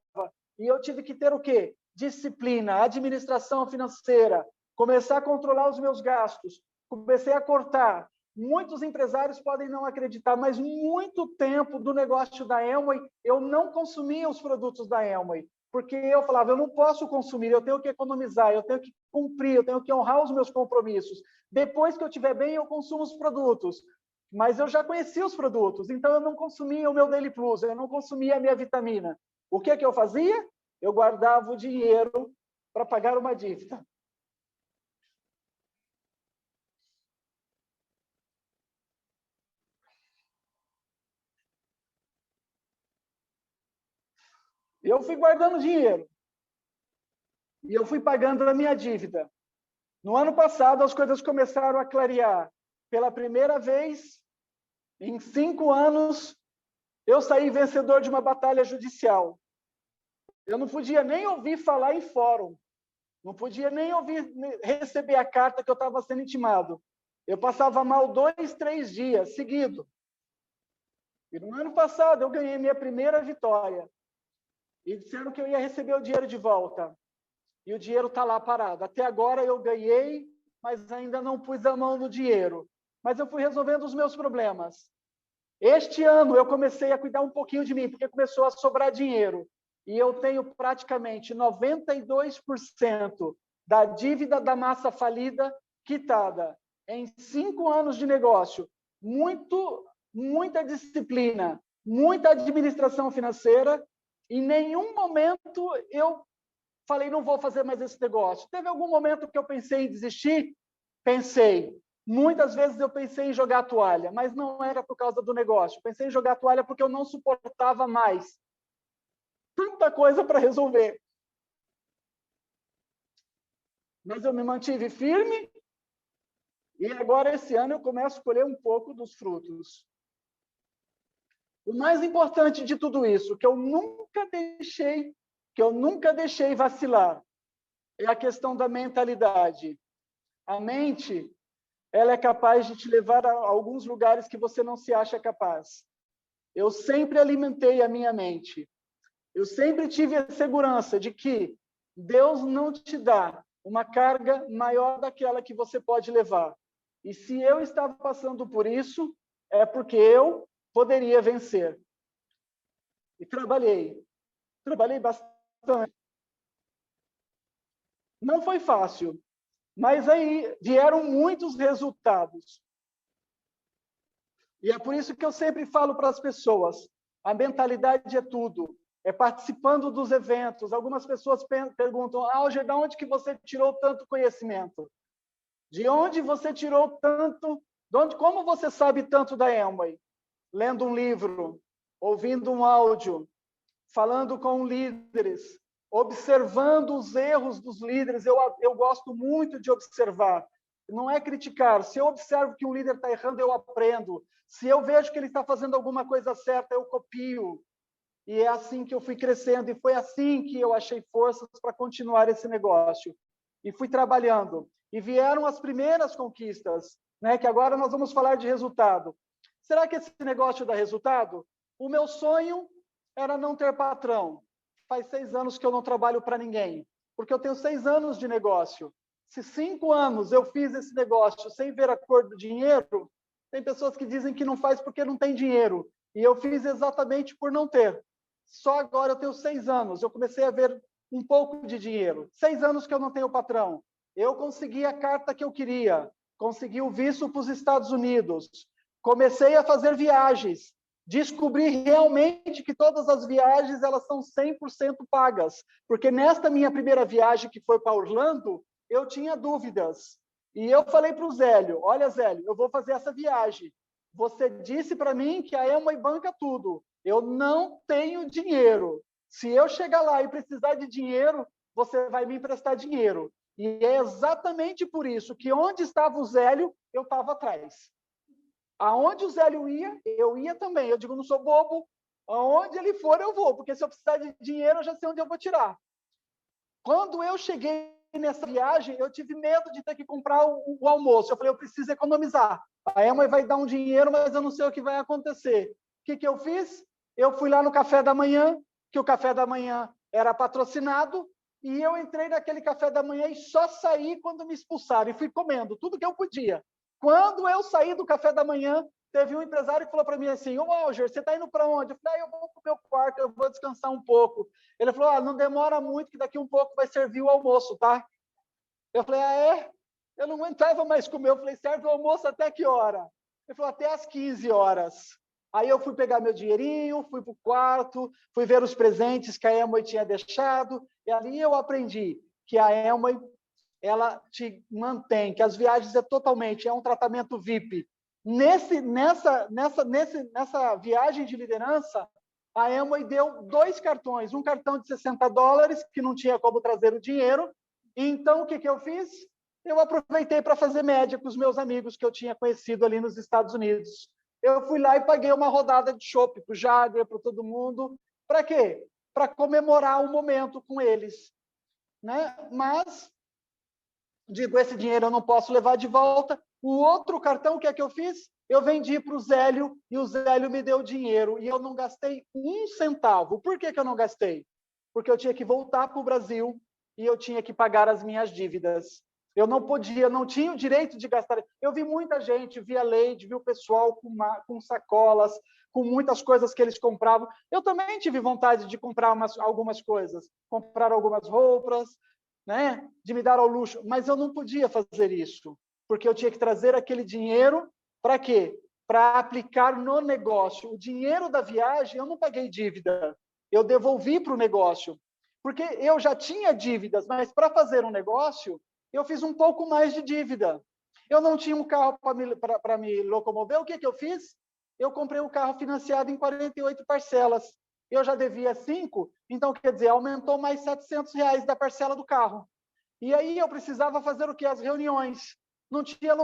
E eu tive que ter o quê? Disciplina, administração financeira, começar a controlar os meus gastos, comecei a cortar. Muitos empresários podem não acreditar, mas muito tempo do negócio da Amway, eu não consumia os produtos da Amway, porque eu falava, eu não posso consumir, eu tenho que economizar, eu tenho que cumprir, eu tenho que honrar os meus compromissos. Depois que eu estiver bem, eu consumo os produtos. Mas eu já conhecia os produtos, então eu não consumia o meu Daily Plus, eu não consumia a minha vitamina. O que eu fazia? Eu guardava o dinheiro para pagar uma dívida. Eu fui guardando dinheiro. E eu fui pagando a minha dívida. No ano passado, as coisas começaram a clarear. Pela primeira vez, em 5 anos, eu saí vencedor de uma batalha judicial. Eu não podia nem ouvir falar em fórum. Não podia nem receber a carta que eu estava sendo intimado. Eu passava mal 2, 3 dias seguidos. E no ano passado, eu ganhei minha primeira vitória. E disseram que eu ia receber o dinheiro de volta. E o dinheiro está lá parado. Até agora eu ganhei, mas ainda não pus a mão no dinheiro. Mas eu fui resolvendo os meus problemas. Este ano eu comecei a cuidar um pouquinho de mim, porque começou a sobrar dinheiro. E eu tenho praticamente 92% da dívida da massa falida quitada. Em 5 anos de negócio, muita disciplina, muita administração financeira. Em nenhum momento eu falei, não vou fazer mais esse negócio. Teve algum momento que eu pensei em desistir? Pensei. Muitas vezes eu pensei em jogar a toalha, mas não era por causa do negócio. Pensei em jogar a toalha porque eu não suportava mais. Tanta coisa para resolver. Mas eu me mantive firme e agora, esse ano, eu começo a colher um pouco dos frutos. O mais importante de tudo isso, que eu nunca deixei vacilar, é a questão da mentalidade. A mente, ela é capaz de te levar a alguns lugares que você não se acha capaz. Eu sempre alimentei a minha mente. Eu sempre tive a segurança de que Deus não te dá uma carga maior daquela que você pode levar. E se eu estava passando por isso, é porque eu poderia vencer. E trabalhei bastante. Não foi fácil, mas aí vieram muitos resultados. E é por isso que eu sempre falo para as pessoas, a mentalidade é tudo. É participando dos eventos. Algumas pessoas perguntam, Alger, de onde que você tirou tanto conhecimento? De onde você tirou tanto? Como você sabe tanto da Amway? Lendo um livro, ouvindo um áudio, falando com líderes, observando os erros dos líderes. Eu gosto muito de observar. não é criticar. Se eu observo que um líder está errando, eu aprendo. Se eu vejo que ele está fazendo alguma coisa certa, eu copio. E é assim que eu fui crescendo, e foi assim que eu achei forças para continuar esse negócio. E fui trabalhando. E vieram as primeiras conquistas, né? Que agora nós vamos falar de resultado. Será que esse negócio dá resultado? O meu sonho era não ter patrão. Faz 6 anos que eu não trabalho para ninguém, porque eu tenho 6 anos de negócio. Se 5 anos eu fiz esse negócio sem ver a cor do dinheiro, tem pessoas que dizem que não faz porque não tem dinheiro. E eu fiz exatamente por não ter. Só agora eu tenho 6 anos, eu comecei a ver um pouco de dinheiro. 6 anos que eu não tenho patrão. Eu consegui a carta que eu queria, consegui o visto para os Estados Unidos, comecei a fazer viagens, descobri realmente que todas as viagens elas são 100% pagas, porque nesta minha primeira viagem, que foi para Orlando, eu tinha dúvidas. E eu falei para o Zélio, olha, Zélio, eu vou fazer essa viagem. Você disse para mim que a Amway banca tudo. Eu não tenho dinheiro. Se eu chegar lá e precisar de dinheiro, você vai me emprestar dinheiro. E é exatamente por isso que onde estava o Zélio, eu estava atrás. Aonde o Zélio ia, eu ia também. Eu digo, não sou bobo. Aonde ele for, eu vou. Porque se eu precisar de dinheiro, eu já sei onde eu vou tirar. Quando eu cheguei nessa viagem, eu tive medo de ter que comprar o almoço. Eu falei, eu preciso economizar. A Amway vai dar um dinheiro, mas eu não sei o que vai acontecer. O que eu fiz? Eu fui lá no café da manhã, que o café da manhã era patrocinado, e eu entrei naquele café da manhã e só saí quando me expulsaram. E fui comendo tudo que eu podia. Quando eu saí do café da manhã, teve um empresário que falou para mim assim, ô Alger, você está indo para onde? Eu falei, eu vou para o meu quarto, eu vou descansar um pouco. Ele falou, não demora muito, que daqui um pouco vai servir o almoço, tá? Eu falei, é? Eu não aguentava mais comer. Eu falei, serve o almoço até que hora? Ele falou, até às 15 horas. Aí eu fui pegar meu dinheirinho, fui para o quarto, fui ver os presentes que a Amway tinha deixado, e ali eu aprendi que a Amway, ela te mantém, que as viagens é um tratamento VIP. Nessa viagem de liderança, a Amway deu 2 cartões, um cartão de $60, que não tinha como trazer o dinheiro. Então, o que eu fiz? Eu aproveitei para fazer média com os meus amigos que eu tinha conhecido ali nos Estados Unidos. Eu fui lá e paguei uma rodada de chopp para o Jagger, para todo mundo. Para quê? Para comemorar o momento com eles. Né? Mas, digo, esse dinheiro eu não posso levar de volta. O outro cartão, o que é que eu fiz? Eu vendi para o Zélio e o Zélio me deu dinheiro. E eu não gastei um centavo. Por que eu não gastei? Porque eu tinha que voltar para o Brasil e eu tinha que pagar as minhas dívidas. Eu não podia, não tinha o direito de gastar. Eu vi muita gente, vi a Leide, vi o pessoal com sacolas, com muitas coisas que eles compravam. Eu também tive vontade de comprar algumas coisas, comprar algumas roupas, né? De me dar ao luxo, mas eu não podia fazer isso, porque eu tinha que trazer aquele dinheiro para quê? Para aplicar no negócio. O dinheiro da viagem, eu não paguei dívida, eu devolvi para o negócio, porque eu já tinha dívidas, mas para fazer um negócio, eu fiz um pouco mais de dívida. Eu não tinha um carro para me locomover. O que eu fiz? Eu comprei o carro financiado em 48 parcelas. Eu já devia 5, então, quer dizer, aumentou mais R$700 da parcela do carro. E aí eu precisava fazer o quê? As reuniões. Não tinha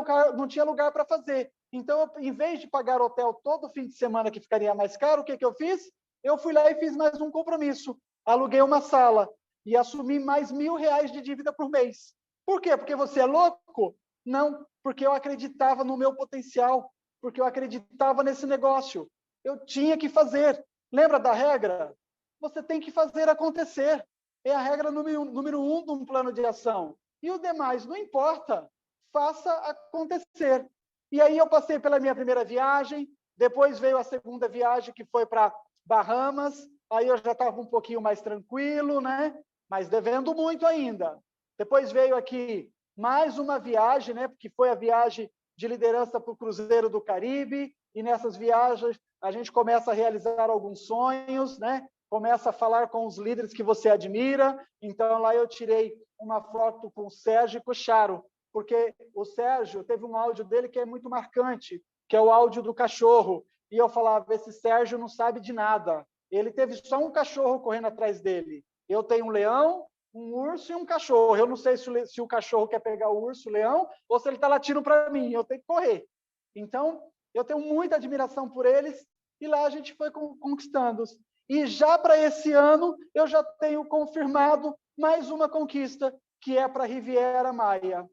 lugar para fazer. Então, em vez de pagar hotel todo fim de semana, que ficaria mais caro, o que eu fiz? Eu fui lá e fiz mais um compromisso. Aluguei uma sala e assumi mais R$1.000 de dívida por mês. Por quê? Porque você é louco? Não, porque eu acreditava no meu potencial, porque eu acreditava nesse negócio. Eu tinha que fazer. Lembra da regra? Você tem que fazer acontecer. É a regra número 1 de um plano de ação. E o demais, não importa. Faça acontecer. E aí eu passei pela minha primeira viagem, depois veio a segunda viagem, que foi para Bahamas. Aí eu já estava um pouquinho mais tranquilo, né? Mas devendo muito ainda. Depois veio aqui mais uma viagem, né? Porque foi a viagem de liderança para o Cruzeiro do Caribe, e nessas viagens a gente começa a realizar alguns sonhos, né? Começa a falar com os líderes que você admira. Então, lá eu tirei uma foto com o Sérgio e com o Charo, porque o Sérgio teve um áudio dele que é muito marcante, que é o áudio do cachorro. E eu falava, esse Sérgio não sabe de nada. Ele teve só um cachorro correndo atrás dele. Eu tenho um leão, um urso e um cachorro. Eu não sei se o cachorro quer pegar o urso, o leão, ou se ele está latindo para mim. Eu tenho que correr. Então, eu tenho muita admiração por eles e lá a gente foi conquistando. E já para esse ano, eu já tenho confirmado mais uma conquista, que é para a Riviera Maya.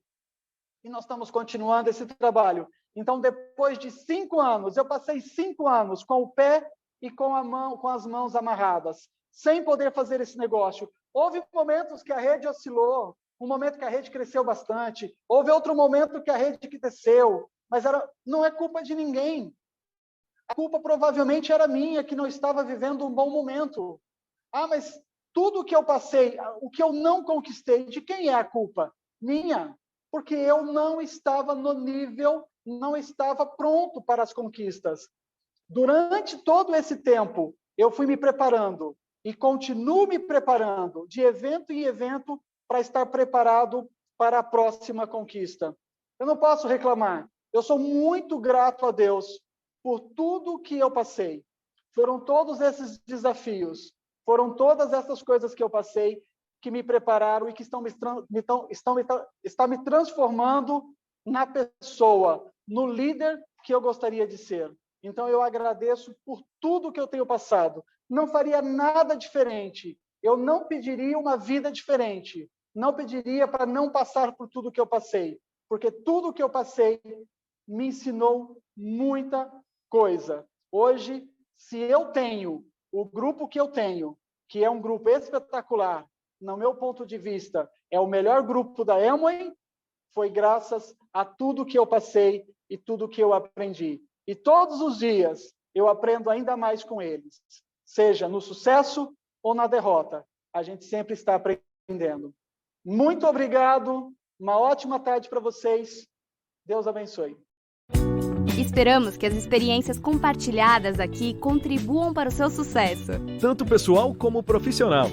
E nós estamos continuando esse trabalho. Então, depois de 5 anos, eu passei 5 anos com o pé e com as mãos amarradas, sem poder fazer esse negócio. Houve momentos que a rede oscilou, um momento que a rede cresceu bastante, houve outro momento que a rede que desceu, mas não é culpa de ninguém. A culpa provavelmente era minha, que não estava vivendo um bom momento. Mas tudo que eu passei, o que eu não conquistei, de quem é a culpa? Minha. Porque eu não estava no nível, não estava pronto para as conquistas. Durante todo esse tempo, eu fui me preparando e continuo me preparando de evento em evento para estar preparado para a próxima conquista. Eu não posso reclamar. Eu sou muito grato a Deus por tudo que eu passei. Foram todos esses desafios, foram todas essas coisas que eu passei que me prepararam e que estão me transformando na pessoa, no líder que eu gostaria de ser. Então, eu agradeço por tudo que eu tenho passado. Não faria nada diferente. Eu não pediria uma vida diferente. Não pediria para não passar por tudo que eu passei. Porque tudo que eu passei me ensinou muita coisa. Hoje, se eu tenho o grupo que eu tenho, que é um grupo espetacular, no meu ponto de vista, é o melhor grupo da Amway, foi graças a tudo que eu passei e tudo que eu aprendi. E todos os dias eu aprendo ainda mais com eles, seja no sucesso ou na derrota. A gente sempre está aprendendo. Muito obrigado, uma ótima tarde para vocês. Deus abençoe. Esperamos que as experiências compartilhadas aqui contribuam para o seu sucesso. Tanto pessoal como profissional.